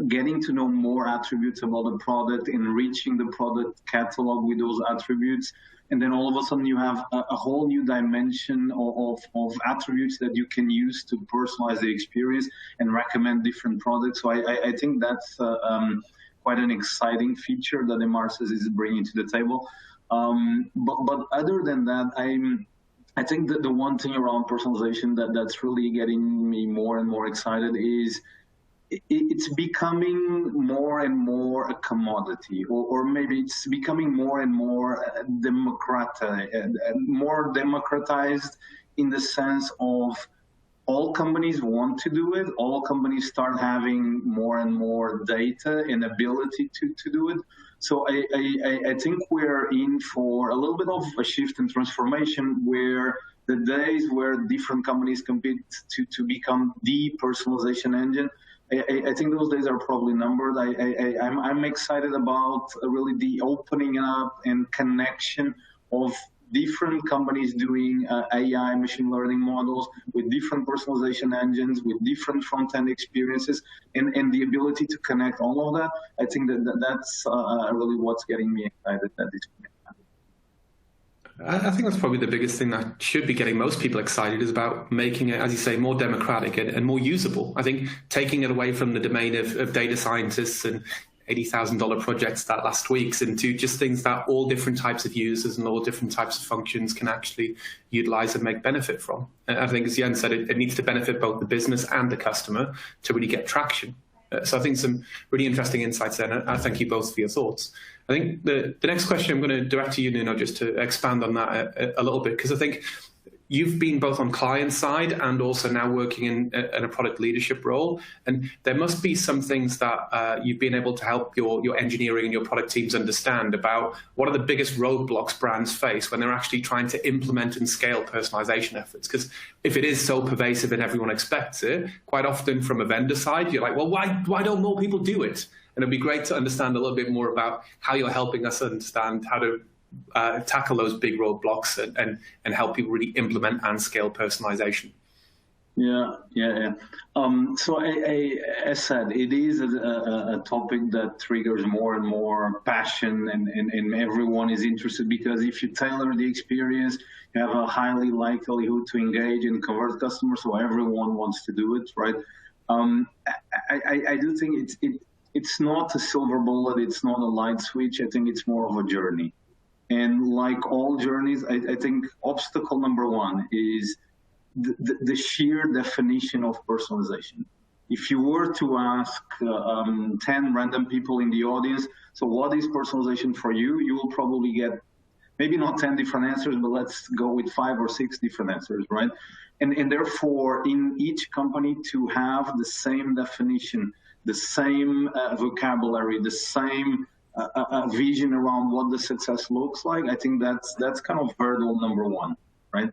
getting to know more attributes about the product, enriching the product catalog with those attributes, and then all of a sudden you have a whole new dimension of attributes that you can use to personalize the experience and recommend different products. So I think that's quite an exciting feature that Emarsys is bringing to the table. But other than that, I think that the one thing around personalization that's really getting me more and more excited is it's becoming more and more a commodity, or maybe it's becoming more and more democratized in the sense of all companies want to do it. All companies start having more and more data and ability to do it. So I think we're in for a little bit of a shift and transformation, where the days where different companies compete to become the personalization engine, I think those days are probably numbered. I'm excited about really the opening up and connection of different companies doing AI machine learning models with different personalization engines, with different front-end experiences, and the ability to connect all of that. I think that's really what's getting me excited at this point. I think that's probably the biggest thing that should be getting most people excited, is about making it, as you say, more democratic and more usable. I think taking it away from the domain of data scientists and $80,000 projects that last week's into just things that all different types of users and all different types of functions can actually utilize and make benefit from. And I think, as Jens said, it needs to benefit both the business and the customer to really get traction. So I think some really interesting insights there, and I thank you both for your thoughts. I think the next question I'm going to direct to you, Nuno, just to expand on that a little bit, because I think you've been both on client side and also now working in a product leadership role. And there must be some things that you've been able to help your engineering and your product teams understand about what are the biggest roadblocks brands face when they're actually trying to implement and scale personalization efforts. Because if it is so pervasive and everyone expects it, quite often from a vendor side, you're like, well, why don't more people do it? And it'd be great to understand a little bit more about how you're helping us understand how to tackle those big roadblocks and help people really implement and scale personalization. Yeah. So as said, it is a topic that triggers more and more passion, and everyone is interested, because if you tailor the experience, you have a highly likelihood to engage and convert customers. So everyone wants to do it, right? I do think it's not a silver bullet. It's not a light switch. I think it's more of a journey. And like all journeys, I think obstacle number one is the sheer definition of personalization. If you were to ask 10 random people in the audience, so what is personalization for you? You will probably get maybe not 10 different answers, but let's go with 5 or 6 different answers, right? And therefore, in each company to have the same definition, the same vocabulary, the same a vision around what the success looks like, I think that's kind of hurdle number one, right?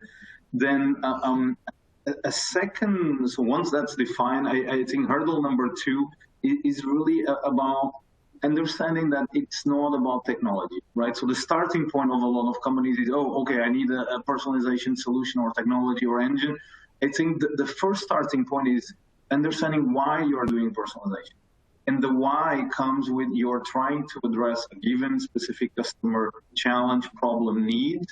Then a second, so once that's defined, I think hurdle number two is really about understanding that it's not about technology, right? So the starting point of a lot of companies is, oh, okay, I need a personalization solution or technology or engine. I think the first starting point is understanding why you're doing personalization. And the why comes with you're trying to address a given specific customer challenge, problem, need.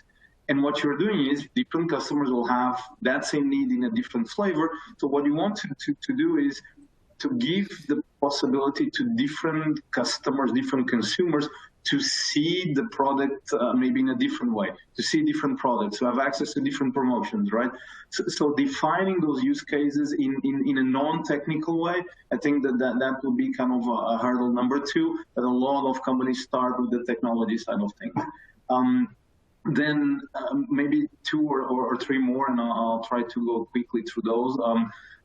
And what you're doing is different customers will have that same need in a different flavor. So what you want to do is to give the possibility to different customers, different consumers to see the product maybe in a different way, to see different products, to have access to different promotions, right? So defining those use cases in a non-technical way, I think that would be kind of a hurdle number two, that a lot of companies start with the technology side of things. Then maybe two or three more, and I'll try to go quickly through those.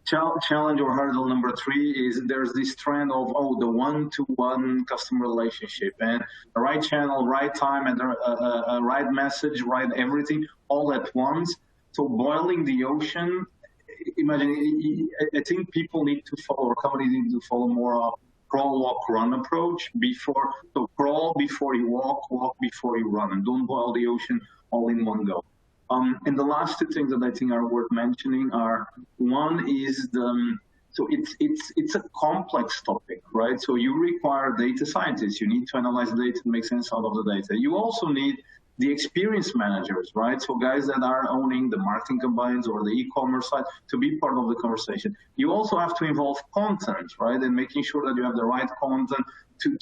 Challenge or hurdle number three is there's this trend of, the one-to-one customer relationship, and the right channel, right time, and the right message, right everything all at once. So boiling the ocean, imagine, I think people need to follow, or companies need to follow more crawl, walk, run approach. So crawl before you walk, walk before you run, and don't boil the ocean all in one go. And the last two things that I think are worth mentioning are, one is so it's a complex topic, right? So you require data scientists. You need to analyze data and make sense out of the data. You also need the experience managers, right? So guys that are owning the marketing campaigns or the e-commerce side to be part of the conversation. You also have to involve content, right? And making sure that you have the right content to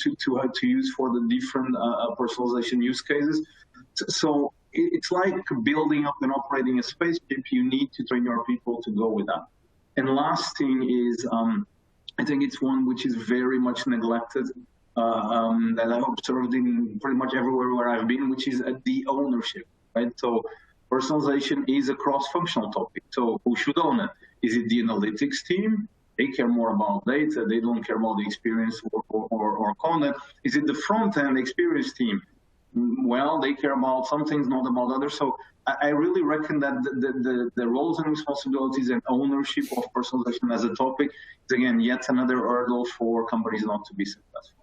use for the different personalization use cases. So it's like building up and operating a spaceship. You need to train your people to go with that. And last thing is, I think it's one which is very much neglected, that I've observed in pretty much everywhere where I've been, which is the ownership, right? So personalization is a cross-functional topic. So who should own it? Is it the analytics team? They care more about data. They don't care about the experience or content. Is it the front-end experience team? Well, they care about some things, not about others. So I really reckon that the roles and responsibilities and ownership of personalization as a topic is, again, yet another hurdle for companies not to be successful.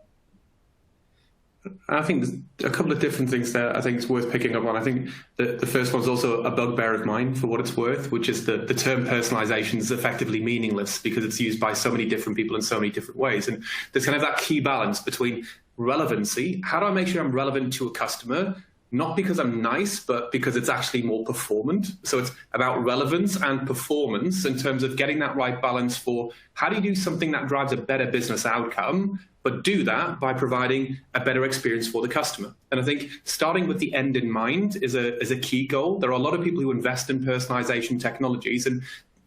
I think there's a couple of different things there I think it's worth picking up on. I think the first one's also a bugbear of mine, for what it's worth, which is the term personalization is effectively meaningless because it's used by so many different people in so many different ways. And there's kind of that key balance between relevancy. How do I make sure I'm relevant to a customer? Not because I'm nice, but because it's actually more performant. So it's about relevance and performance in terms of getting that right balance for how do you do something that drives a better business outcome, but do that by providing a better experience for the customer. And I think starting with the end in mind is a key goal. There are a lot of people who invest in personalization technologies, and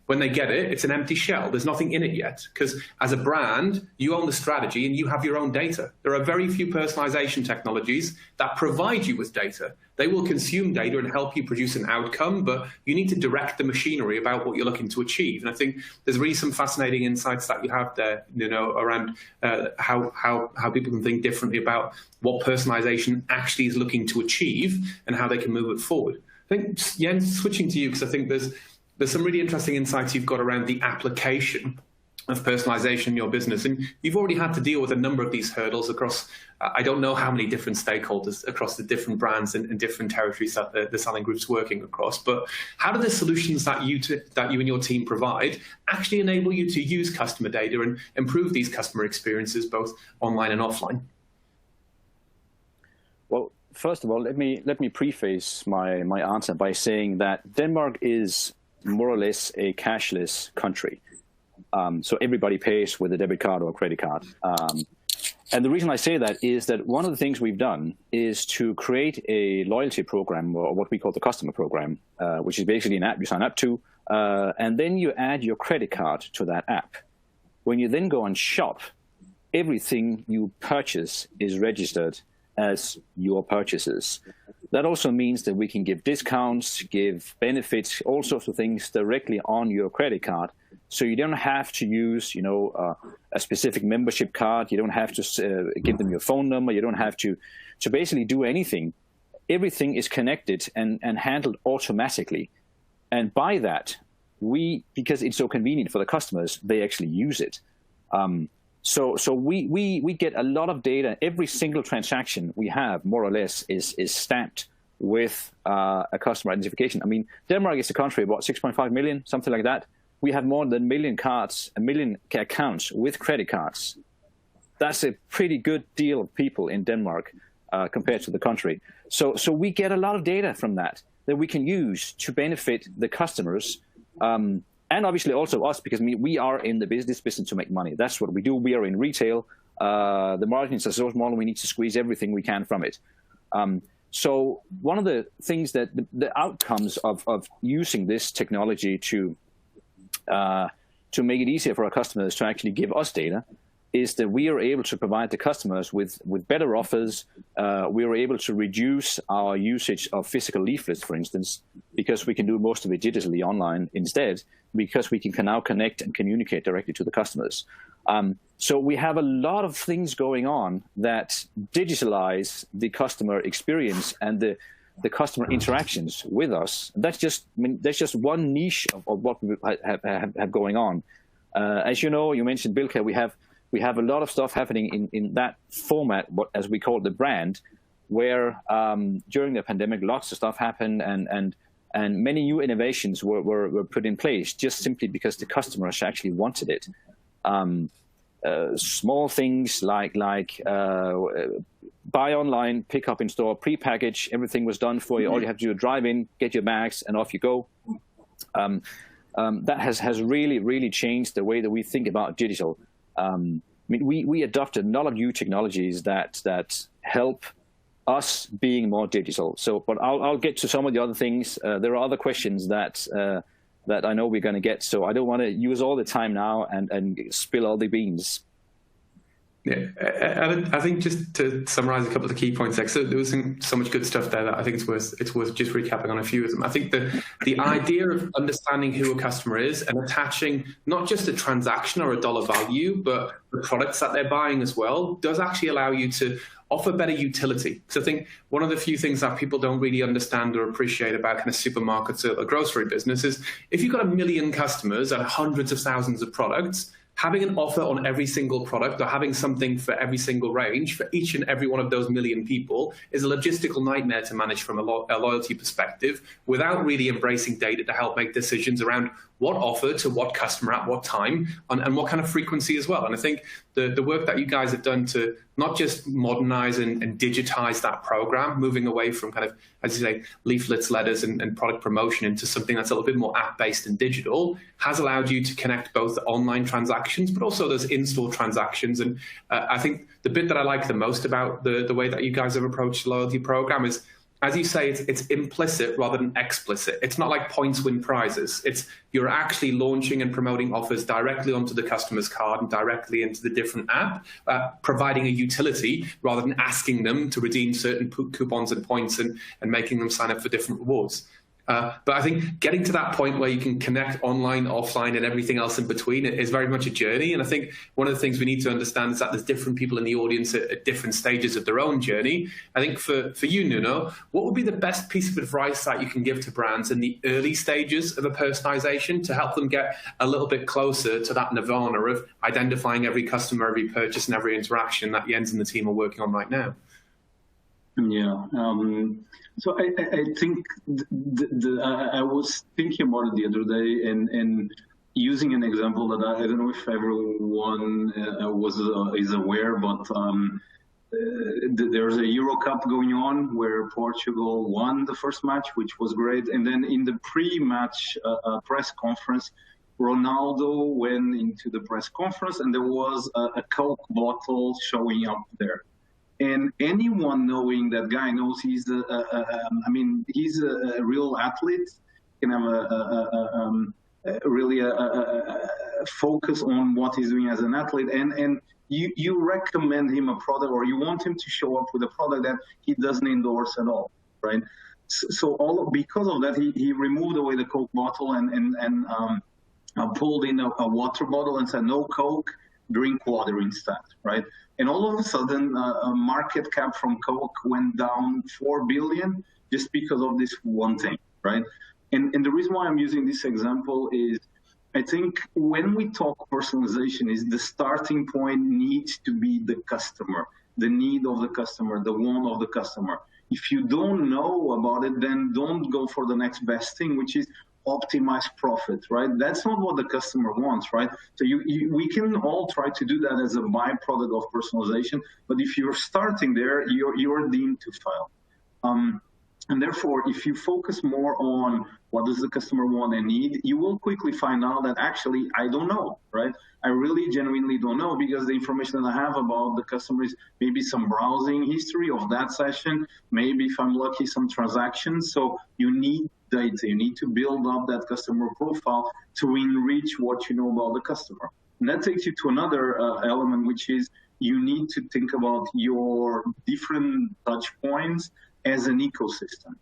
when they get it, it's an empty shell. There's nothing in it yet, because as a brand, you own the strategy and you have your own data. There are very few personalization technologies that provide you with data. They will consume data and help you produce an outcome, but you need to direct the machinery about what you're looking to achieve. And I think there's really some fascinating insights that you have there, around how people can think differently about what personalization actually is looking to achieve and how they can move it forward. I think, Jens, switching to you, because I think there's some really interesting insights you've got around the application of personalization in your business. And you've already had to deal with a number of these hurdles across, I don't know how many different stakeholders across the different brands and different territories that the selling group's working across. But how do the solutions that you and your team provide actually enable you to use customer data and improve these customer experiences, both online and offline? Well, first of all, let me preface my answer by saying that Denmark is more or less a cashless country. So everybody pays with a debit card or a credit card. And the reason I say that is that one of the things we've done is to create a loyalty program, or what we call the customer program, which is basically an app you sign up to, and then you add your credit card to that app. When you then go and shop, everything you purchase is registered as your purchases. That also means that we can give discounts, give benefits, all sorts of things directly on your credit card. So you don't have to use, a specific membership card. You don't have to give them your phone number. You don't have to basically do anything. Everything is connected and handled automatically. And by that, because it's so convenient for the customers, they actually use it. So we get a lot of data. Every single transaction we have, more or less, is stamped with a customer identification. I mean, Denmark is a country of about 6.5 million, something like that. We have more than a million accounts with credit cards. That's a pretty good deal of people in Denmark compared to the country. So we get a lot of data from that we can use to benefit the customers. And obviously also us, because we are in the business to make money. That's what we do. We are in retail. The margins are so small, we need to squeeze everything we can from it. So one of the things that the outcomes of using this technology to make it easier for our customers to actually give us data is that we are able to provide the customers with better offers. We are able to reduce our usage of physical leaflets, for instance, because we can do most of it digitally online instead, because we can now connect and communicate directly to the customers. So we have a lot of things going on that digitalize the customer experience and the customer interactions with us. That's just one niche of what we have going on. As you know, you mentioned Bilka, we have a lot of stuff happening in that format, what as we call the brand, where during the pandemic, lots of stuff happened and many new innovations were put in place just simply because the customers actually wanted it. Small things like buy online, pick up in store, pre-package, everything was done for you. All you have to do is drive in, get your bags, and off you go. That has really changed the way that we think about digital. I mean, we adopted a lot of new technologies that help us being more digital. So, but I'll get to some of the other things. There are other questions that I know we're going to get, so I don't want to use all the time now and spill all the beans. Yeah, I think just to summarize a couple of the key points there, so there was so much good stuff there that I think it's worth just recapping on a few of them. I think the idea of understanding who a customer is and attaching not just a transaction or a dollar value, but the products that they're buying as well, does actually allow you to offer better utility. So I think one of the few things that people don't really understand or appreciate about kind of supermarkets or the grocery business is if you've got 1 million customers and hundreds of thousands of products, having an offer on every single product or having something for every single range for each and every one of those million people is a logistical nightmare to manage from a loyalty perspective without really embracing data to help make decisions around what offer to what customer at what time and what kind of frequency as well. And I think the work that you guys have done to not just modernize and digitize that program, moving away from kind of, as you say, leaflets, letters, and product promotion into something that's a little bit more app-based and digital, has allowed you to connect both the online transactions, but also those in-store transactions. And I think the bit that I like the most about the way that you guys have approached the loyalty program is, as you say, it's implicit rather than explicit. It's not like points win prizes. It's you're actually launching and promoting offers directly onto the customer's card and directly into the different app, providing a utility rather than asking them to redeem certain coupons and points and making them sign up for different rewards. But I think getting to that point where you can connect online, offline, and everything else in between is very much a journey. And I think one of the things we need to understand is that there's different people in the audience at different stages of their own journey. I think for you, Nuno, what would be the best piece of advice that you can give to brands in the early stages of a personalization to help them get a little bit closer to that nirvana of identifying every customer, every purchase, and every interaction that Jens and the team are working on right now? Yeah. So I think I was thinking about it the other day and using an example that I don't know if everyone is aware, but there's a Euro Cup going on where Portugal won the first match, which was great. And then in the pre-match press conference, Ronaldo went into the press conference and there was a Coke bottle showing up there. And anyone knowing that guy knows he's he's a real athlete, can have really focus on what he's doing as an athlete, and you recommend him a product or you want him to show up with a product that he doesn't endorse at all, right? So because of that, he removed away the Coke bottle and pulled in a water bottle and said no Coke, drink water instead, right? And all of a sudden, market cap from Coke went down 4 billion just because of this one thing, right? And the reason why I'm using this example is I think when we talk personalization is the starting point needs to be the customer, the need of the customer, the want of the customer. If you don't know about it, then don't go for the next best thing, which is optimize profit, right? That's not what the customer wants, right? So we can all try to do that as a byproduct of personalization, but if you're starting there, you're deemed to fail. And therefore, if you focus more on what does the customer want and need, you will quickly find out that actually, I don't know, right? I really genuinely don't know, because the information that I have about the customer is maybe some browsing history of that session, maybe if I'm lucky, some transactions. So you need data. You need to build up that customer profile to enrich what you know about the customer. And that takes you to another element, which is you need to think about your different touch points as an ecosystem.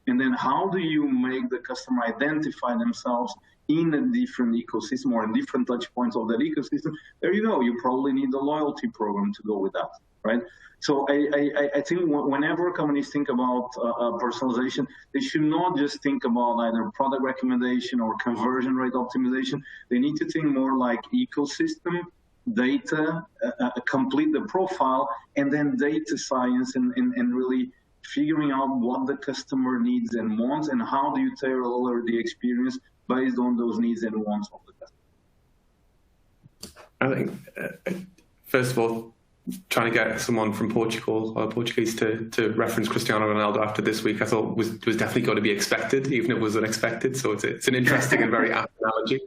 And then how do you make the customer identify themselves in a different ecosystem or in different touch points of that ecosystem? There you go. You probably need a loyalty program to go with that, right? So I think whenever companies think about personalization, they should not just think about either product recommendation or conversion rate optimization. They need to think more like ecosystem, data, complete the profile, and then data science and really figuring out what the customer needs and wants, and how do you tailor the experience based on those needs and wants of the customer. I think, first of all, trying to get someone from Portugal or Portuguese to reference Cristiano Ronaldo after this week, I thought was definitely going to be expected, even if it was unexpected. So it's an interesting and very apt analogy,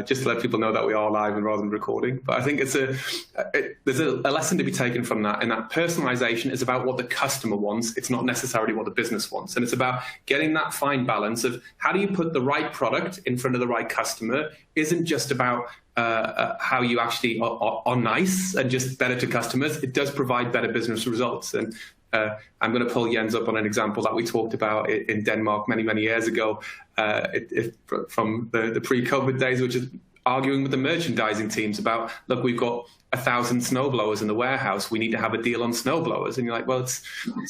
just to let people know that we are live and rather than recording. But I think there's a lesson to be taken from that, and that personalization is about what the customer wants. It's not necessarily what the business wants. And it's about getting that fine balance of how do you put the right product in front of the right customer. Isn't just about how you actually are nice and just better to customers. It does provide better business results. And I'm going to pull Jens up on an example that we talked about in Denmark many years ago, from the pre-COVID days, which is arguing with the merchandising teams about, look, we've got 1,000 snowblowers in the warehouse. We need to have a deal on snowblowers. And you're like, well, it's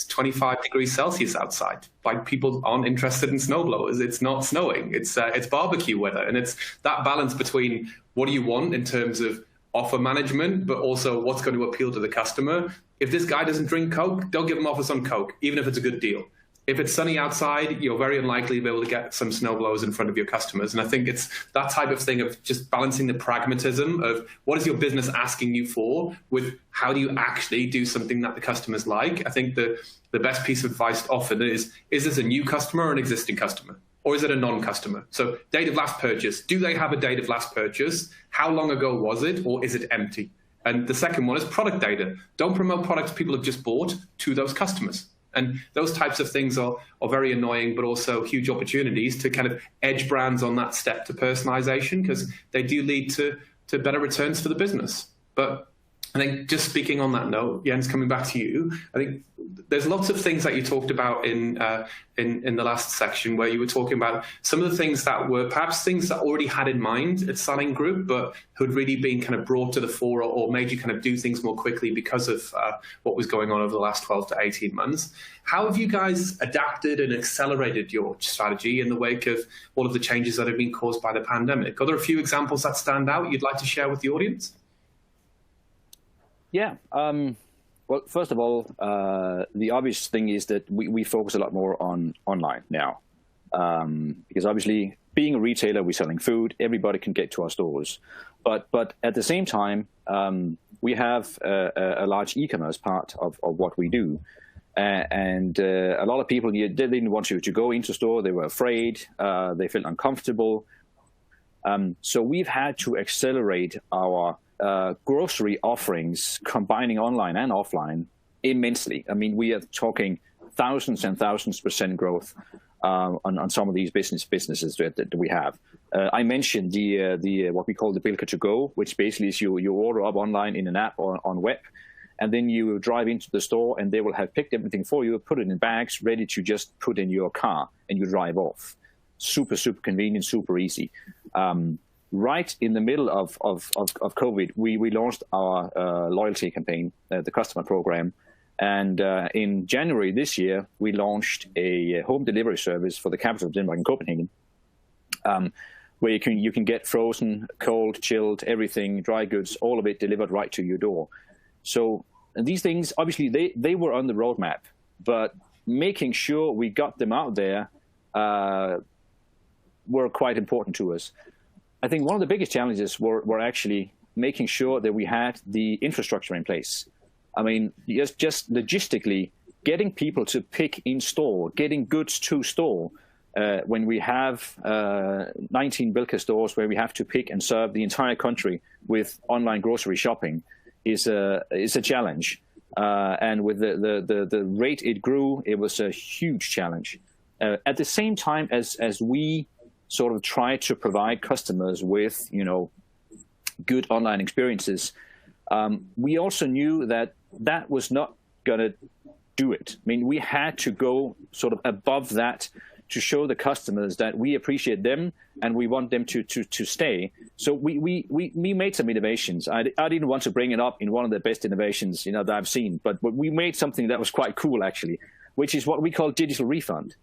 25 degrees Celsius outside. Like, people aren't interested in snowblowers. It's not snowing. It's barbecue weather. And it's that balance between what do you want in terms of offer management, but also what's going to appeal to the customer. If this guy doesn't drink Coke, don't give him offers on Coke, even if it's a good deal. If it's sunny outside, you're very unlikely to be able to get some snowblowers in front of your customers. And I think it's that type of thing of just balancing the pragmatism of what is your business asking you for with how do you actually do something that the customers like. I think the best piece of advice often is this a new customer or an existing customer? Or is it a non-customer? So date of last purchase. Do they have a date of last purchase? How long ago was it? Or is it empty? And the second one is product data. Don't promote products people have just bought to those customers. And those types of things are very annoying, but also huge opportunities to kind of edge brands on that step to personalization, because they do lead to better returns for the business. But I think just speaking on that note, Jens, coming back to you, I think there's lots of things that you talked about in the last section, where you were talking about some of the things that were perhaps things that already had in mind at Selling Group, but who had really been kind of brought to the fore or made you kind of do things more quickly because of what was going on over the last 12 to 18 months. How have you guys adapted and accelerated your strategy in the wake of all of the changes that have been caused by the pandemic? Are there a few examples that stand out you'd like to share with the audience? Yeah. Well, first of all, the obvious thing is that we focus a lot more on online now, because obviously being a retailer, we're selling food, everybody can get to our stores. But at the same time, we have a large e-commerce part of what we do. And a lot of people, they didn't want to go into store. They were afraid. They felt uncomfortable. So we've had to accelerate our grocery offerings, combining online and offline, immensely. I mean, we are talking thousands and thousands % growth on some of these businesses that we have. I mentioned the what we call the Bilka to go, which basically is you order up online in an app or on web, and then you drive into the store and they will have picked everything for you, put it in bags, ready to just put in your car, and you drive off. Super convenient, super easy. Right in the middle of COVID, we launched our loyalty campaign, the customer program. And in January this year, we launched a home delivery service for the capital of Denmark, in Copenhagen, where you can get frozen, cold, chilled, everything, dry goods, all of it delivered right to your door. So these things, obviously, they were on the roadmap, but making sure we got them out there were quite important to us. I think one of the biggest challenges were actually making sure that we had the infrastructure in place. I mean, just logistically getting people to pick in store, getting goods to store, when we have 19 Bilka stores where we have to pick and serve the entire country with online grocery shopping is a challenge. And with the rate it grew, it was a huge challenge. At the same time as we sort of try to provide customers with, good online experiences, we also knew that was not going to do it. I mean, we had to go sort of above that to show the customers that we appreciate them and we want them to stay. So we made some innovations. I didn't want to bring it up in one of the best innovations that I've seen, but we made something that was quite cool actually, which is what we call digital refund.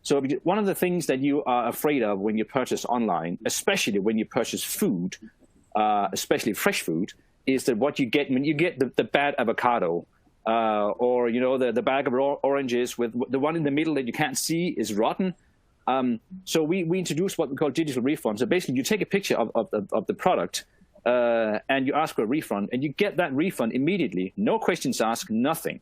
So one of the things that you are afraid of when you purchase online, especially when you purchase food, especially fresh food, is that what you get when you get the bad avocado, or the bag of oranges with the one in the middle that you can't see is rotten. So we introduced what we call digital refund. So basically, you take a picture of the product and you ask for a refund, and you get that refund immediately, no questions asked, nothing.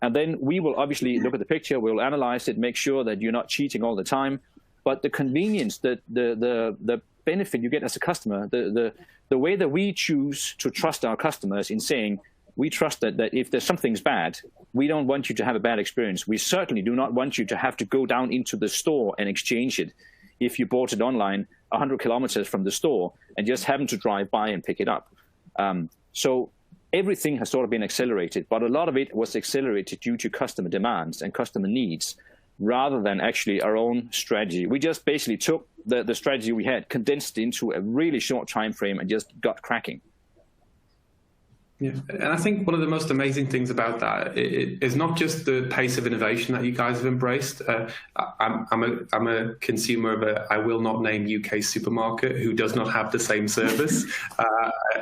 And then we will obviously look at the picture, we'll analyze it, make sure that you're not cheating all the time. But the convenience, the benefit you get as a customer, the way that we choose to trust our customers in saying, we trust that if there's something's bad, we don't want you to have a bad experience. We certainly do not want you to have to go down into the store and exchange it if you bought it online 100 kilometers from the store and just happen to drive by and pick it up. So everything has sort of been accelerated, but a lot of it was accelerated due to customer demands and customer needs rather than actually our own strategy. We just basically took the strategy we had, condensed into a really short time frame and just got cracking. Yeah, and I think one of the most amazing things about that is not just the pace of innovation that you guys have embraced. I'm a consumer of I will not name UK supermarket who does not have the same service,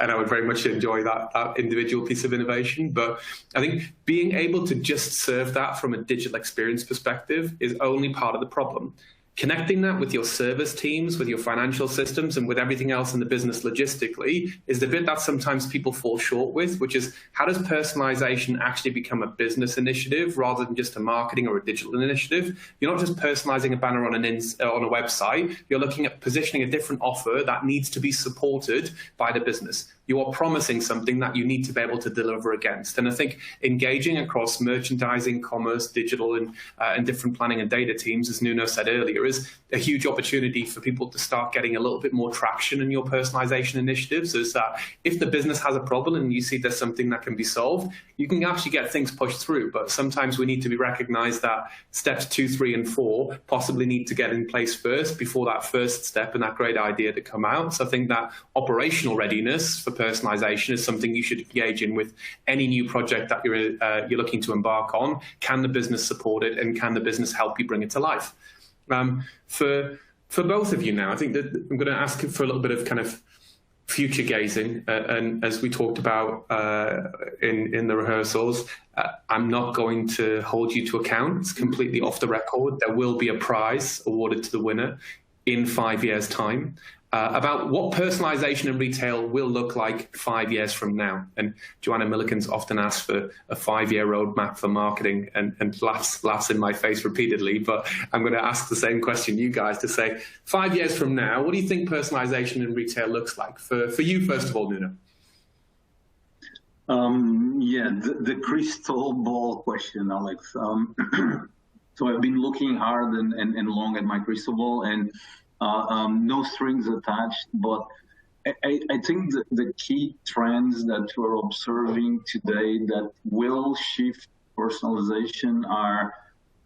and I would very much enjoy that individual piece of innovation. But I think being able to just serve that from a digital experience perspective is only part of the problem. Connecting that with your service teams, with your financial systems, and with everything else in the business logistically is the bit that sometimes people fall short with, which is how does personalization actually become a business initiative rather than just a marketing or a digital initiative? You're not just personalizing a banner on a website. You're looking at positioning a different offer that needs to be supported by the business. You are promising something that you need to be able to deliver against. And I think engaging across merchandising, commerce, digital, and different planning and data teams, as Nuno said earlier, is a huge opportunity for people to start getting a little bit more traction in your personalization initiatives. Is that if the business has a problem and you see there's something that can be solved, you can actually get things pushed through. But sometimes we need to be recognized that steps 2, 3, and 4 possibly need to get in place first before that first step and that great idea to come out. So I think that operational readiness for personalization is something you should engage in with any new project that you're looking to embark on. Can the business support it, and can the business help you bring it to life? For both of you now, I think that I'm going to ask for a little bit of kind of future gazing, and as we talked about in the rehearsals, I'm not going to hold you to account. It's completely off the record. There will be a prize awarded to the winner in 5 years' time. About what personalization in retail will look like 5 years from now. And Joanna Milliken's often asked for a 5-year roadmap for marketing and laughs in my face repeatedly. But I'm going to ask the same question you guys to say, 5 years from now, what do you think personalization in retail looks like? For you, first of all, Nuno. The crystal ball question, Alex. So I've been looking hard and long at my crystal ball, and no strings attached, but I think the key trends that we're observing today that will shift personalization are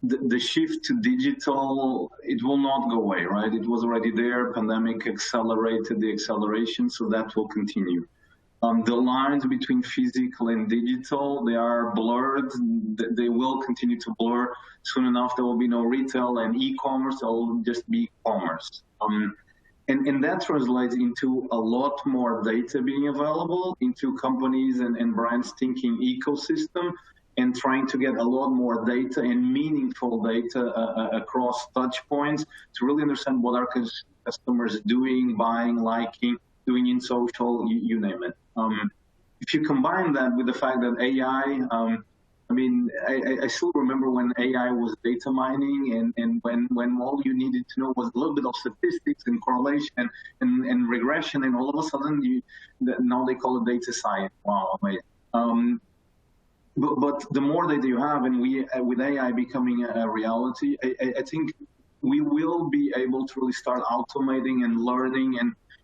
the shift to digital. It will not go away, right? It was already there. Pandemic accelerated the acceleration, so that will continue. The lines between physical and digital, they are blurred. They will continue to blur. Soon enough, there will be no retail and e-commerce. There will just be commerce. And that translates into a lot more data being available into companies and brands thinking ecosystem and trying to get a lot more data and meaningful data across touch points to really understand what our customers doing, buying, liking, doing in social, you name it. If you combine that with the fact that AI, mean, I still remember when AI was data mining, and when all you needed to know was a little bit of statistics and correlation and regression, and all of a sudden now they call it data science. Wow, amazing. But the more data you have, and with AI becoming a reality, I think we will be able to really start automating and learning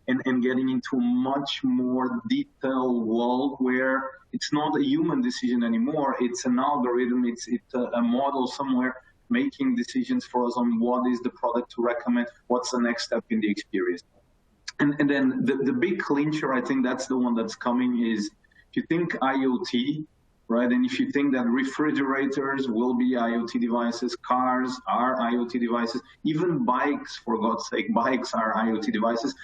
and getting into a much more detailed world where it's not a human decision anymore. It's an algorithm. It's a model somewhere making decisions for us on what is the product to recommend, what's the next step in the experience. And then the big clincher, I think that's the one that's coming, is if you think IoT, right? And if you think that refrigerators will be IoT devices, cars are IoT devices, even bikes, for God's sake, bikes are IoT devices,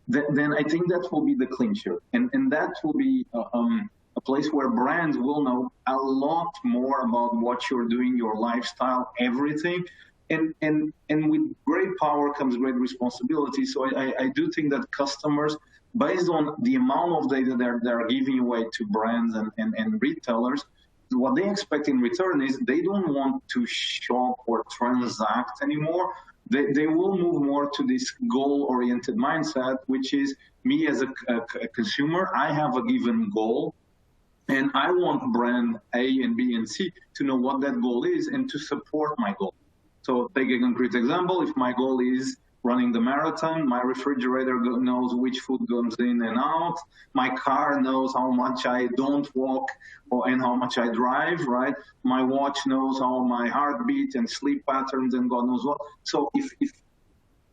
then I think that will be the clincher. And that will be a place where brands will know a lot more about what you're doing, your lifestyle, everything. And with great power comes great responsibility. So I do think that customers, based on the amount of data they're giving away to brands and retailers, what they expect in return is they don't want to shop or transact anymore. They will move more to this goal-oriented mindset, which is me as a consumer, I have a given goal, and I want brand A and B and C to know what that goal is and to support my goal. So take a concrete example. If my goal is running the marathon, my refrigerator knows which food goes in and out. My car knows how much I don't walk and how much I drive, right? My watch knows how my heartbeat and sleep patterns and God knows what. So if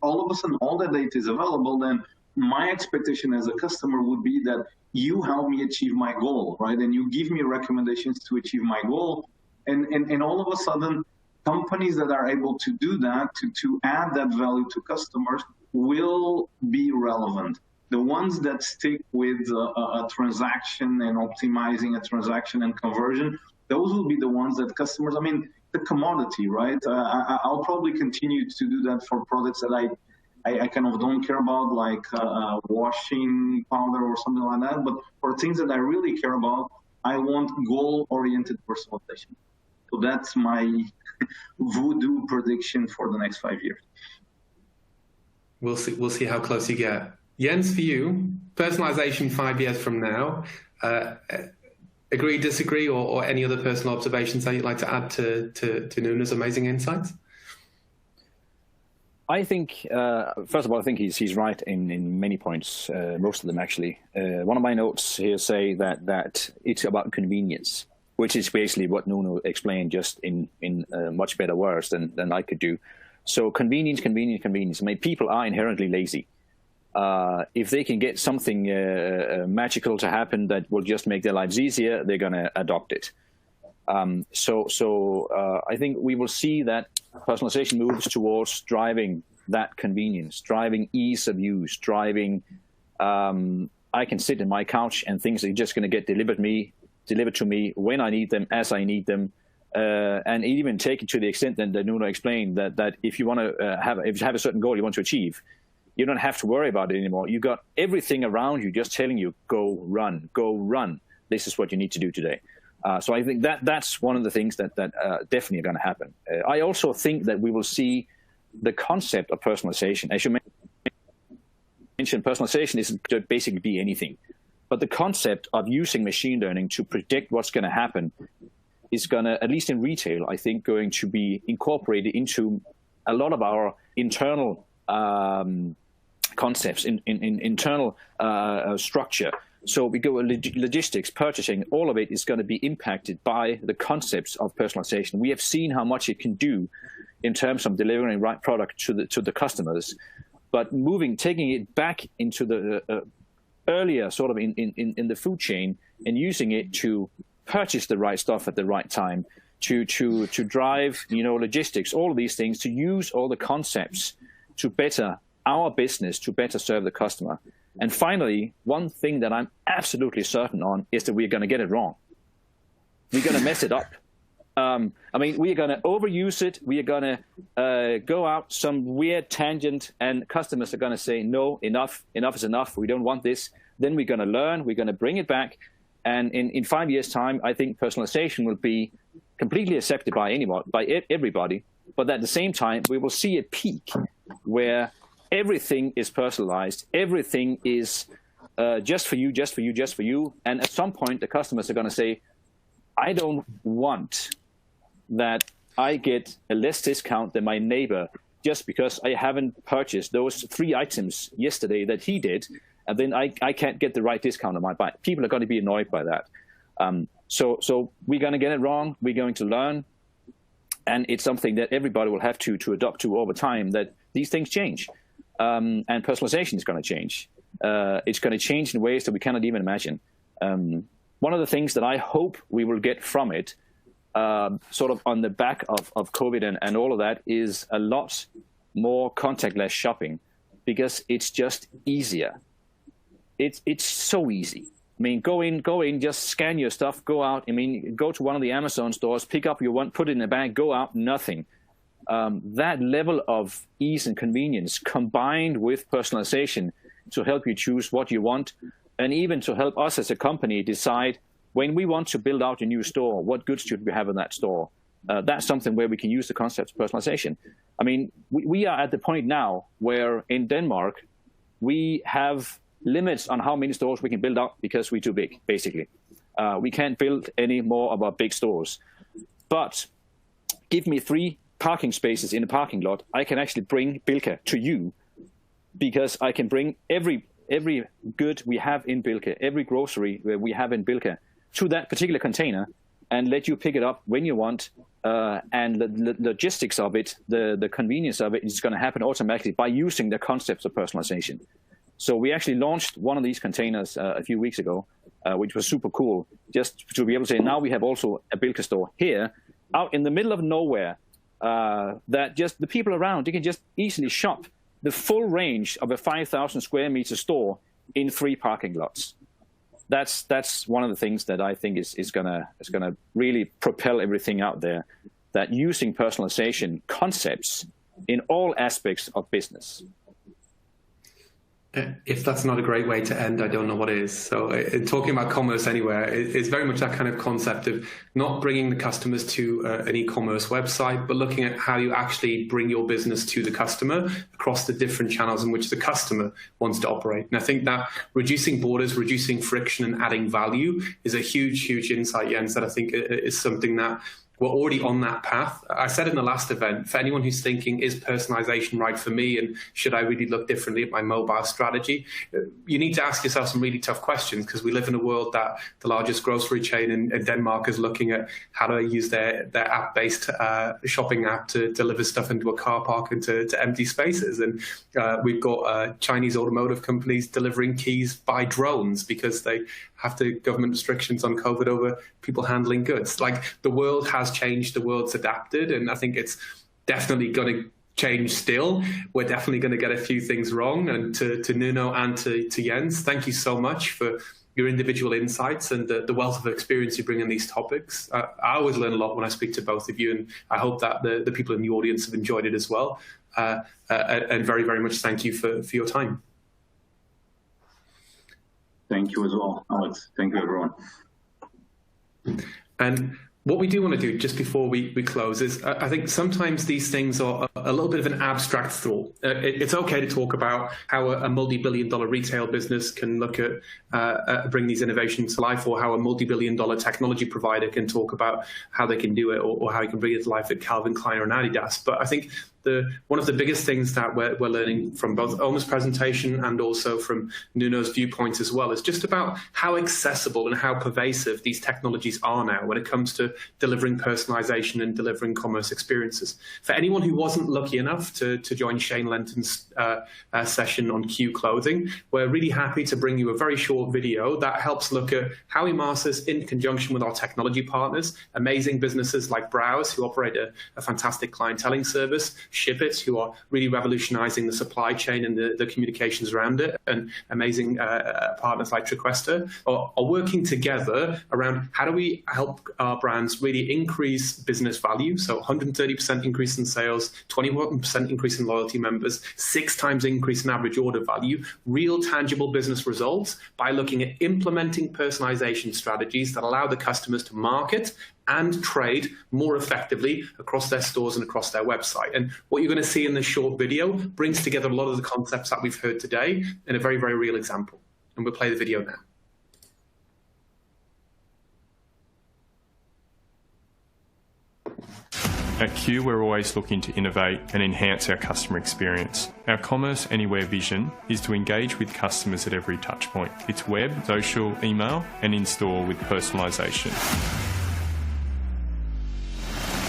all of a sudden all that data is available, then my expectation as a customer would be that you help me achieve my goal, right? And you give me recommendations to achieve my goal. And all of a sudden, companies that are able to do that, to add that value to customers, will be relevant. The ones that stick with a transaction and optimizing a transaction and conversion, those will be the ones that customers, I mean, the commodity, right? I'll probably continue to do that for products that I kind of don't care about, like washing powder or something like that. But for things that I really care about, I want goal-oriented personalization. So that's my voodoo prediction for the next 5 years. We'll see how close you get. Jens, for you, personalization 5 years from now, agree, disagree, or any other personal observations that you'd like to add to Nuno's amazing insights? I think, first of all, I think he's right in many points, most of them actually. One of my notes here say that it's about convenience, which is basically what Nuno explained, just in much better words than I could do. So convenience. I mean, people are inherently lazy. If they can get something magical to happen that will just make their lives easier, they're going to adopt it. So I think we will see that personalization moves towards driving that convenience, driving ease of use, driving I can sit in my couch and things are just going to get delivered to me when I need them, as I need them, and even take it to the extent that Nuno explained that if you want to have a certain goal you want to achieve, you don't have to worry about it anymore. You got everything around you just telling you, go run. This is what you need to do today. So I think that's one of the things that definitely are going to happen. I also think that we will see the concept of personalization. As you mentioned, personalization isn't basically be anything. But the concept of using machine learning to predict what's going to happen is going to, at least in retail, I think, going to be incorporated into a lot of our internal concepts, in internal structure. So we go logistics, purchasing, all of it is going to be impacted by the concepts of personalization. We have seen how much it can do in terms of delivering the right product to the customers, but taking it back into the earlier sort of in the food chain and using it to purchase the right stuff at the right time, to drive logistics, all of these things, to use all the concepts to better our business, to better serve the customer. And finally, one thing that I'm absolutely certain on is that we're going to get it wrong. We're going to mess it up. I mean, we're going to overuse it. We are going to go out some weird tangent, and customers are going to say, no, enough is enough. We don't want this. Then we're going to learn. We're going to bring it back. And in 5 years' time, I think personalization will be completely accepted by anyone, by everybody. But at the same time, we will see a peak where everything is personalized, everything is just for you, just for you, just for you. And at some point, the customers are going to say, I don't want that I get a less discount than my neighbor just because I haven't purchased those 3 items yesterday that he did, and then I can't get the right discount on my buy. People are going to be annoyed by that. So we're going to get it wrong. We're going to learn. And it's something that everybody will have to adopt to over time, that these things change. And personalization is going to change. It's going to change in ways that we cannot even imagine. One of the things that I hope we will get from it, sort of on the back of COVID and all of that, is a lot more contactless shopping, because it's just easier. It's so easy. I mean, go in, just scan your stuff, go out. I mean, go to one of the Amazon stores, pick up your one, put it in a bag, go out, nothing. That level of ease and convenience, combined with personalization to help you choose what you want, and even to help us as a company decide when we want to build out a new store, what goods should we have in that store. That's something where we can use the concept of personalization. I mean, we are at the point now where in Denmark, we have limits on how many stores we can build out because we're too big, basically. We can't build any more of our big stores. But give me 3 parking spaces in a parking lot, I can actually bring Bilka to you, because I can bring every good we have in Bilka, every grocery we have in Bilka, to that particular container, and let you pick it up when you want. And the logistics of it, the convenience of it, is going to happen automatically by using the concepts of personalization. So we actually launched one of these containers a few weeks ago, which was super cool, just to be able to say, now we have also a Bilka store here, out in the middle of nowhere, that just the people around, they can just easily shop the full range of a 5,000 square meter store in 3 parking lots. That's one of the things that I think is gonna really propel everything out there, that using personalization concepts in all aspects of business. If that's not a great way to end, I don't know what is. So talking about commerce anywhere, it's very much that kind of concept of not bringing the customers to an e-commerce website, but looking at how you actually bring your business to the customer across the different channels in which the customer wants to operate. And I think that reducing borders, reducing friction, and adding value is a huge, huge insight, Jens, that I think is something that we're already on that path. I said in the last event, for anyone who's thinking, is personalization right for me, and should I really look differently at my mobile strategy? You need to ask yourself some really tough questions, because we live in a world that the largest grocery chain in Denmark is looking at how to use their app-based shopping app to deliver stuff into a car park and to empty spaces. And we've got Chinese automotive companies delivering keys by drones because they have the government restrictions on COVID over people handling goods. Like, the world has changed, the world's adapted, and I think it's definitely going to change still. We're definitely going to get a few things wrong. And to Nuno and to Jens, thank you so much for your individual insights and the wealth of experience you bring in these topics. I always learn a lot when I speak to both of you, and I hope that the people in the audience have enjoyed it as well. And very, very much thank you for your time. Thank you as well, Alex. Thank you, everyone. And what we do want to do just before we close is, I think sometimes these things are a little bit of an abstract thought. It's okay to talk about how a multi-billion-dollar retail business can look at bring these innovations to life, or how a multi-billion-dollar technology provider can talk about how they can do it, or how you can bring it to life at Calvin Klein or an Adidas. But I think one of the biggest things that we're learning from both Omar's presentation and also from Nuno's viewpoint as well is just about how accessible and how pervasive these technologies are now when it comes to delivering personalization and delivering commerce experiences. For anyone who wasn't lucky enough to join Shane Lenton's session on Q Clothing, we're really happy to bring you a very short video that helps look at how Emarsys, in conjunction with our technology partners, amazing businesses like Browse, who operate a fantastic clienteling service, Ship It, who are really revolutionizing the supply chain and the communications around it, and amazing partners like Triquesta, are working together around how do we help our brands really increase business value. So 130% increase in sales, 21% increase in loyalty members, 6 times increase in average order value, real tangible business results by looking at implementing personalization strategies that allow the customers to market and trade more effectively across their stores and across their website. And what you're going to see in this short video brings together a lot of the concepts that we've heard today in a very, very real example. And we'll play the video now. At Q, we're always looking to innovate and enhance our customer experience. Our Commerce Anywhere vision is to engage with customers at every touchpoint. It's web, social, email, and in-store with personalisation.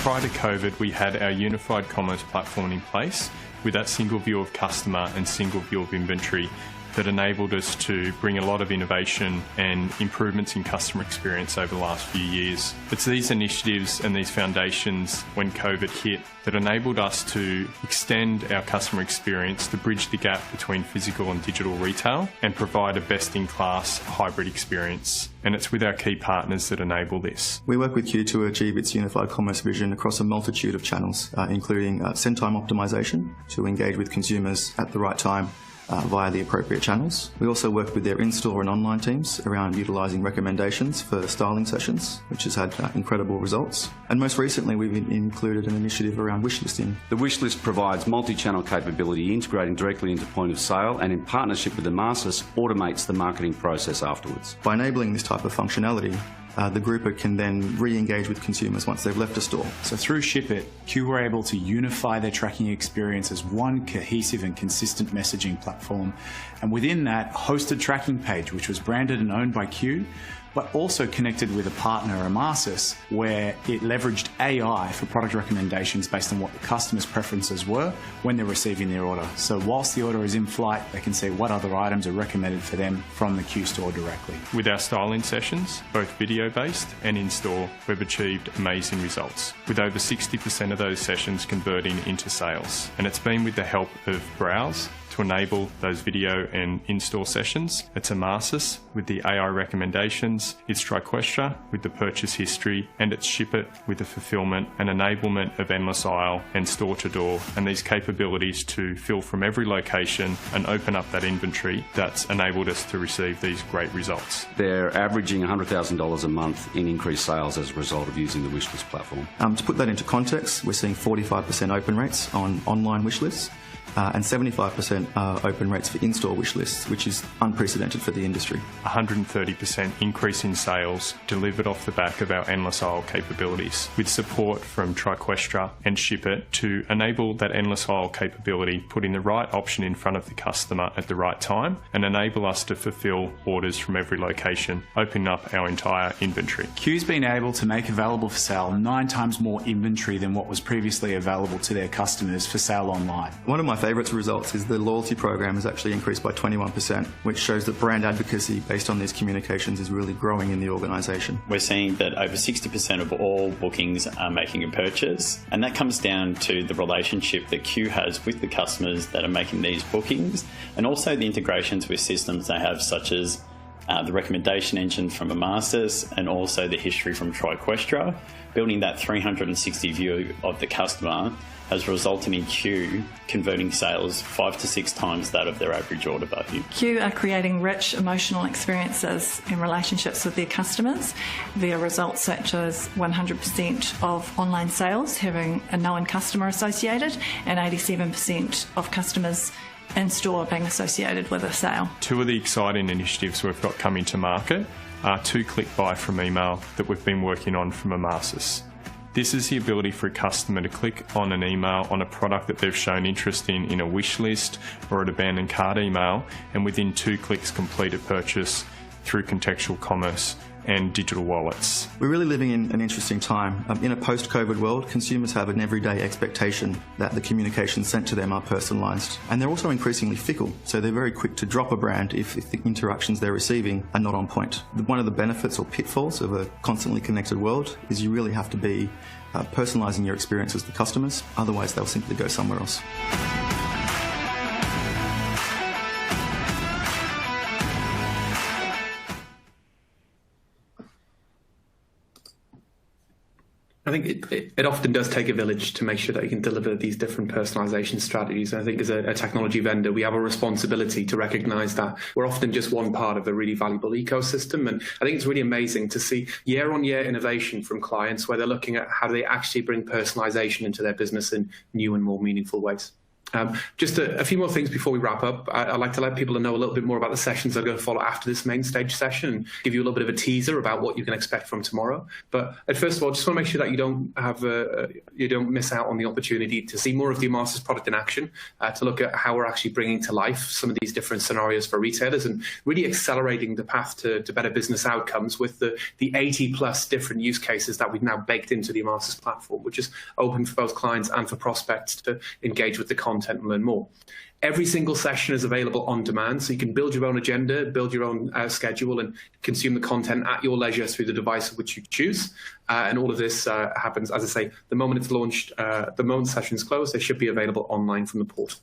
Prior to COVID, we had our unified commerce platform in place with that single view of customer and single view of inventory that enabled us to bring a lot of innovation and improvements in customer experience over the last few years. It's these initiatives and these foundations when COVID hit that enabled us to extend our customer experience to bridge the gap between physical and digital retail and provide a best-in-class hybrid experience. And it's with our key partners that enable this. We work with Q to achieve its unified commerce vision across a multitude of channels, including send time optimization to engage with consumers at the right time via the appropriate channels. We also work with their in-store and online teams around utilising recommendations for styling sessions, which has had incredible results. And most recently, we've included an initiative around wishlisting. The wishlist provides multi-channel capability, integrating directly into point of sale, and in partnership with Emarsys, automates the marketing process afterwards. By enabling this type of functionality, the grouper can then re-engage with consumers once they've left a store. So through ShipIt, Q were able to unify their tracking experience as one cohesive and consistent messaging platform. And within that, hosted tracking page, which was branded and owned by Q, but also connected with a partner, Emarsys, where it leveraged AI for product recommendations based on what the customer's preferences were when they're receiving their order. So whilst the order is in flight, they can see what other items are recommended for them from the Q store directly. With our styling sessions, both video-based and in-store, we've achieved amazing results, with over 60% of those sessions converting into sales. And it's been with the help of Browse to enable those video and in-store sessions. It's Emarsys with the AI recommendations, it's Triquestra with the purchase history, and it's ShipIt with the fulfillment and enablement of endless aisle and store-to-door, and these capabilities to fill from every location and open up that inventory that's enabled us to receive these great results. They're averaging $100,000 a month in increased sales as a result of using the wishlist platform. To put that into context, we're seeing 45% open rates on online wish lists. And 75% open rates for in-store wish lists, which is unprecedented for the industry. 130% increase in sales delivered off the back of our endless aisle capabilities, with support from Triquestra and ShipIt to enable that endless aisle capability, putting the right option in front of the customer at the right time, and enable us to fulfill orders from every location, opening up our entire inventory. Q's been able to make available for sale 9 times more inventory than what was previously available to their customers for sale online. One of my favourite results is the loyalty program has actually increased by 21%, which shows that brand advocacy based on these communications is really growing in the organisation. We're seeing that over 60% of all bookings are making a purchase, and that comes down to the relationship that Q has with the customers that are making these bookings, and also the integrations with systems they have, such as the recommendation engine from Emarsys and also the history from Triquestra. Building that 360 view of the customer has resulted in Q converting sales 5 to 6 times that of their average order value. Q are creating rich emotional experiences in relationships with their customers via results such as 100% of online sales having a known customer associated and 87% of customers in store being associated with a sale. 2 of the exciting initiatives we've got coming to market are 2-click buy from email that we've been working on from Emarsys. This is the ability for a customer to click on an email on a product that they've shown interest in a wish list or an abandoned cart email, and within 2 clicks complete a purchase through contextual commerce and digital wallets. We're really living in an interesting time. In a post-COVID world, consumers have an everyday expectation that the communications sent to them are personalised. And they're also increasingly fickle, so they're very quick to drop a brand if the interactions they're receiving are not on point. One of the benefits or pitfalls of a constantly connected world is you really have to be personalising your experiences with customers, otherwise they'll simply go somewhere else. I think it often does take a village to make sure that you can deliver these different personalization strategies. I think as a technology vendor, we have a responsibility to recognize that we're often just one part of a really valuable ecosystem. And I think it's really amazing to see year-on-year innovation from clients where they're looking at how they actually bring personalization into their business in new and more meaningful ways. Just a few more things before we wrap up. I'd like to let people know a little bit more about the sessions that are going to follow after this Mainstage session and give you a little bit of a teaser about what you can expect from tomorrow. But first of all, just want to make sure that you don't miss out on the opportunity to see more of the Emarsys product in action, to look at how we're actually bringing to life some of these different scenarios for retailers and really accelerating the path to better business outcomes with the 80 plus different use cases that we've now baked into the Emarsys platform, which is open for both clients and for prospects to engage with the content and learn more. Every single session is available on demand, so you can build your own agenda, build your own schedule, and consume the content at your leisure through the device of which you choose. And all of this happens, as I say, the moment it's launched, the moment the session's closed, they should be available online from the portal.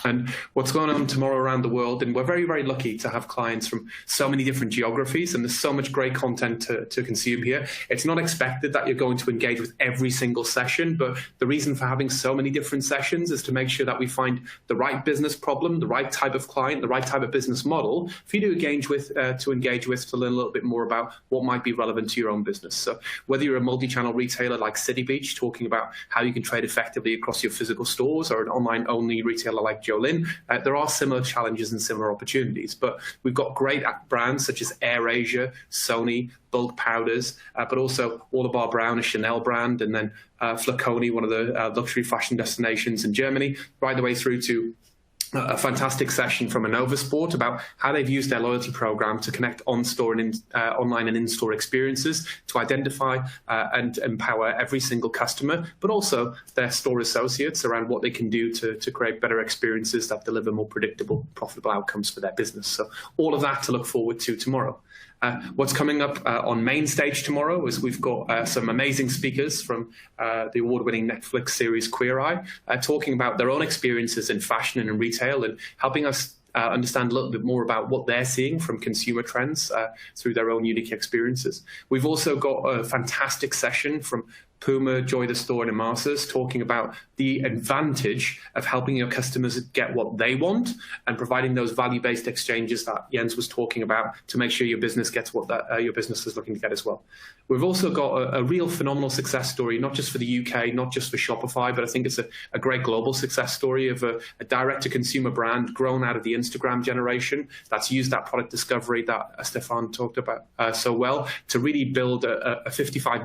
And what's going on tomorrow around the world, and we're very, very lucky to have clients from so many different geographies, and there's so much great content to consume here. It's not expected that you're going to engage with every single session, but the reason for having so many different sessions is to make sure that we find the right business problem, the right type of client, the right type of business model for you to engage with, to learn a little bit more about what might be relevant to your own business. So whether you're a multi-channel retailer like City Beach, talking about how you can trade effectively across your physical stores, or an online-only retailer like Jolin, there are similar challenges and similar opportunities, but we've got great brands such as AirAsia, Sony, Bulk Powders, but also All About Brown, a Chanel brand, and then Flaconi, one of the luxury fashion destinations in Germany, right the way through to a fantastic session from Innova Sport about how they've used their loyalty program to connect on-store and online and in-store experiences to identify and empower every single customer, but also their store associates around what they can do to create better experiences that deliver more predictable, profitable outcomes for their business. So all of that to look forward to tomorrow. What's coming up on Mainstage tomorrow is we've got some amazing speakers from the award-winning Netflix series Queer Eye, talking about their own experiences in fashion and in retail and helping us understand a little bit more about what they're seeing from consumer trends through their own unique experiences. We've also got a fantastic session from Puma, Joy the Store, and Emarsys, talking about the advantage of helping your customers get what they want and providing those value-based exchanges that Jens was talking about to make sure your business gets what your business is looking to get as well. We've also got a real phenomenal success story, not just for the UK, not just for Shopify, but I think it's a great global success story of a direct-to-consumer brand grown out of the Instagram generation that's used that product discovery that Stefan talked about so well to really build a $55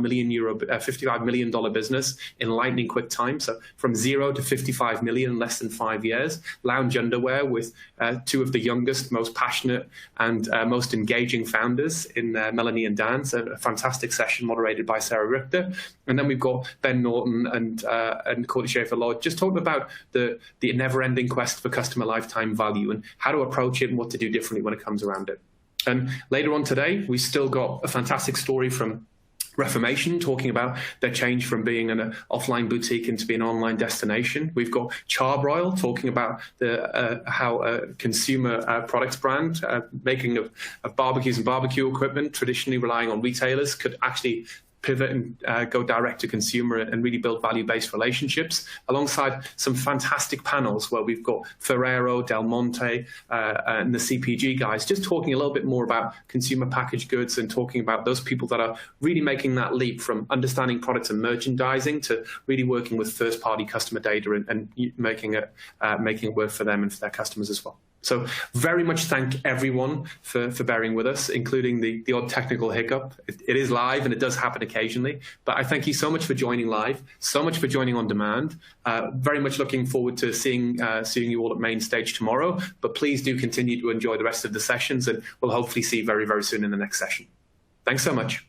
million business in lightning quick time. So from 0 to 55 million in less than 5 years. Lounge underwear with two of the youngest, most passionate and most engaging founders in Melanie and Dan. So a fantastic session moderated by Sarah Richter. And then we've got Ben Norton and Courtney Schaefer-Lord just talking about the never-ending quest for customer lifetime value and how to approach it and what to do differently when it comes around it. And later on today, we still got a fantastic story from Reformation, talking about their change from being an offline boutique into being an online destination. We've got Charbroil talking about how a consumer products brand making of barbecues and barbecue equipment, traditionally relying on retailers, could actually pivot and go direct to consumer and really build value-based relationships, alongside some fantastic panels where we've got Ferrero, Del Monte, and the CPG guys just talking a little bit more about consumer packaged goods and talking about those people that are really making that leap from understanding products and merchandising to really working with first-party customer data and making it work for them and for their customers as well. So very much thank everyone for bearing with us, including the odd technical hiccup. It is live and it does happen occasionally, but I thank you so much for joining live, so much for joining on demand. Very much looking forward to seeing you all at Mainstage tomorrow, but please do continue to enjoy the rest of the sessions and we'll hopefully see you very, very soon in the next session. Thanks so much.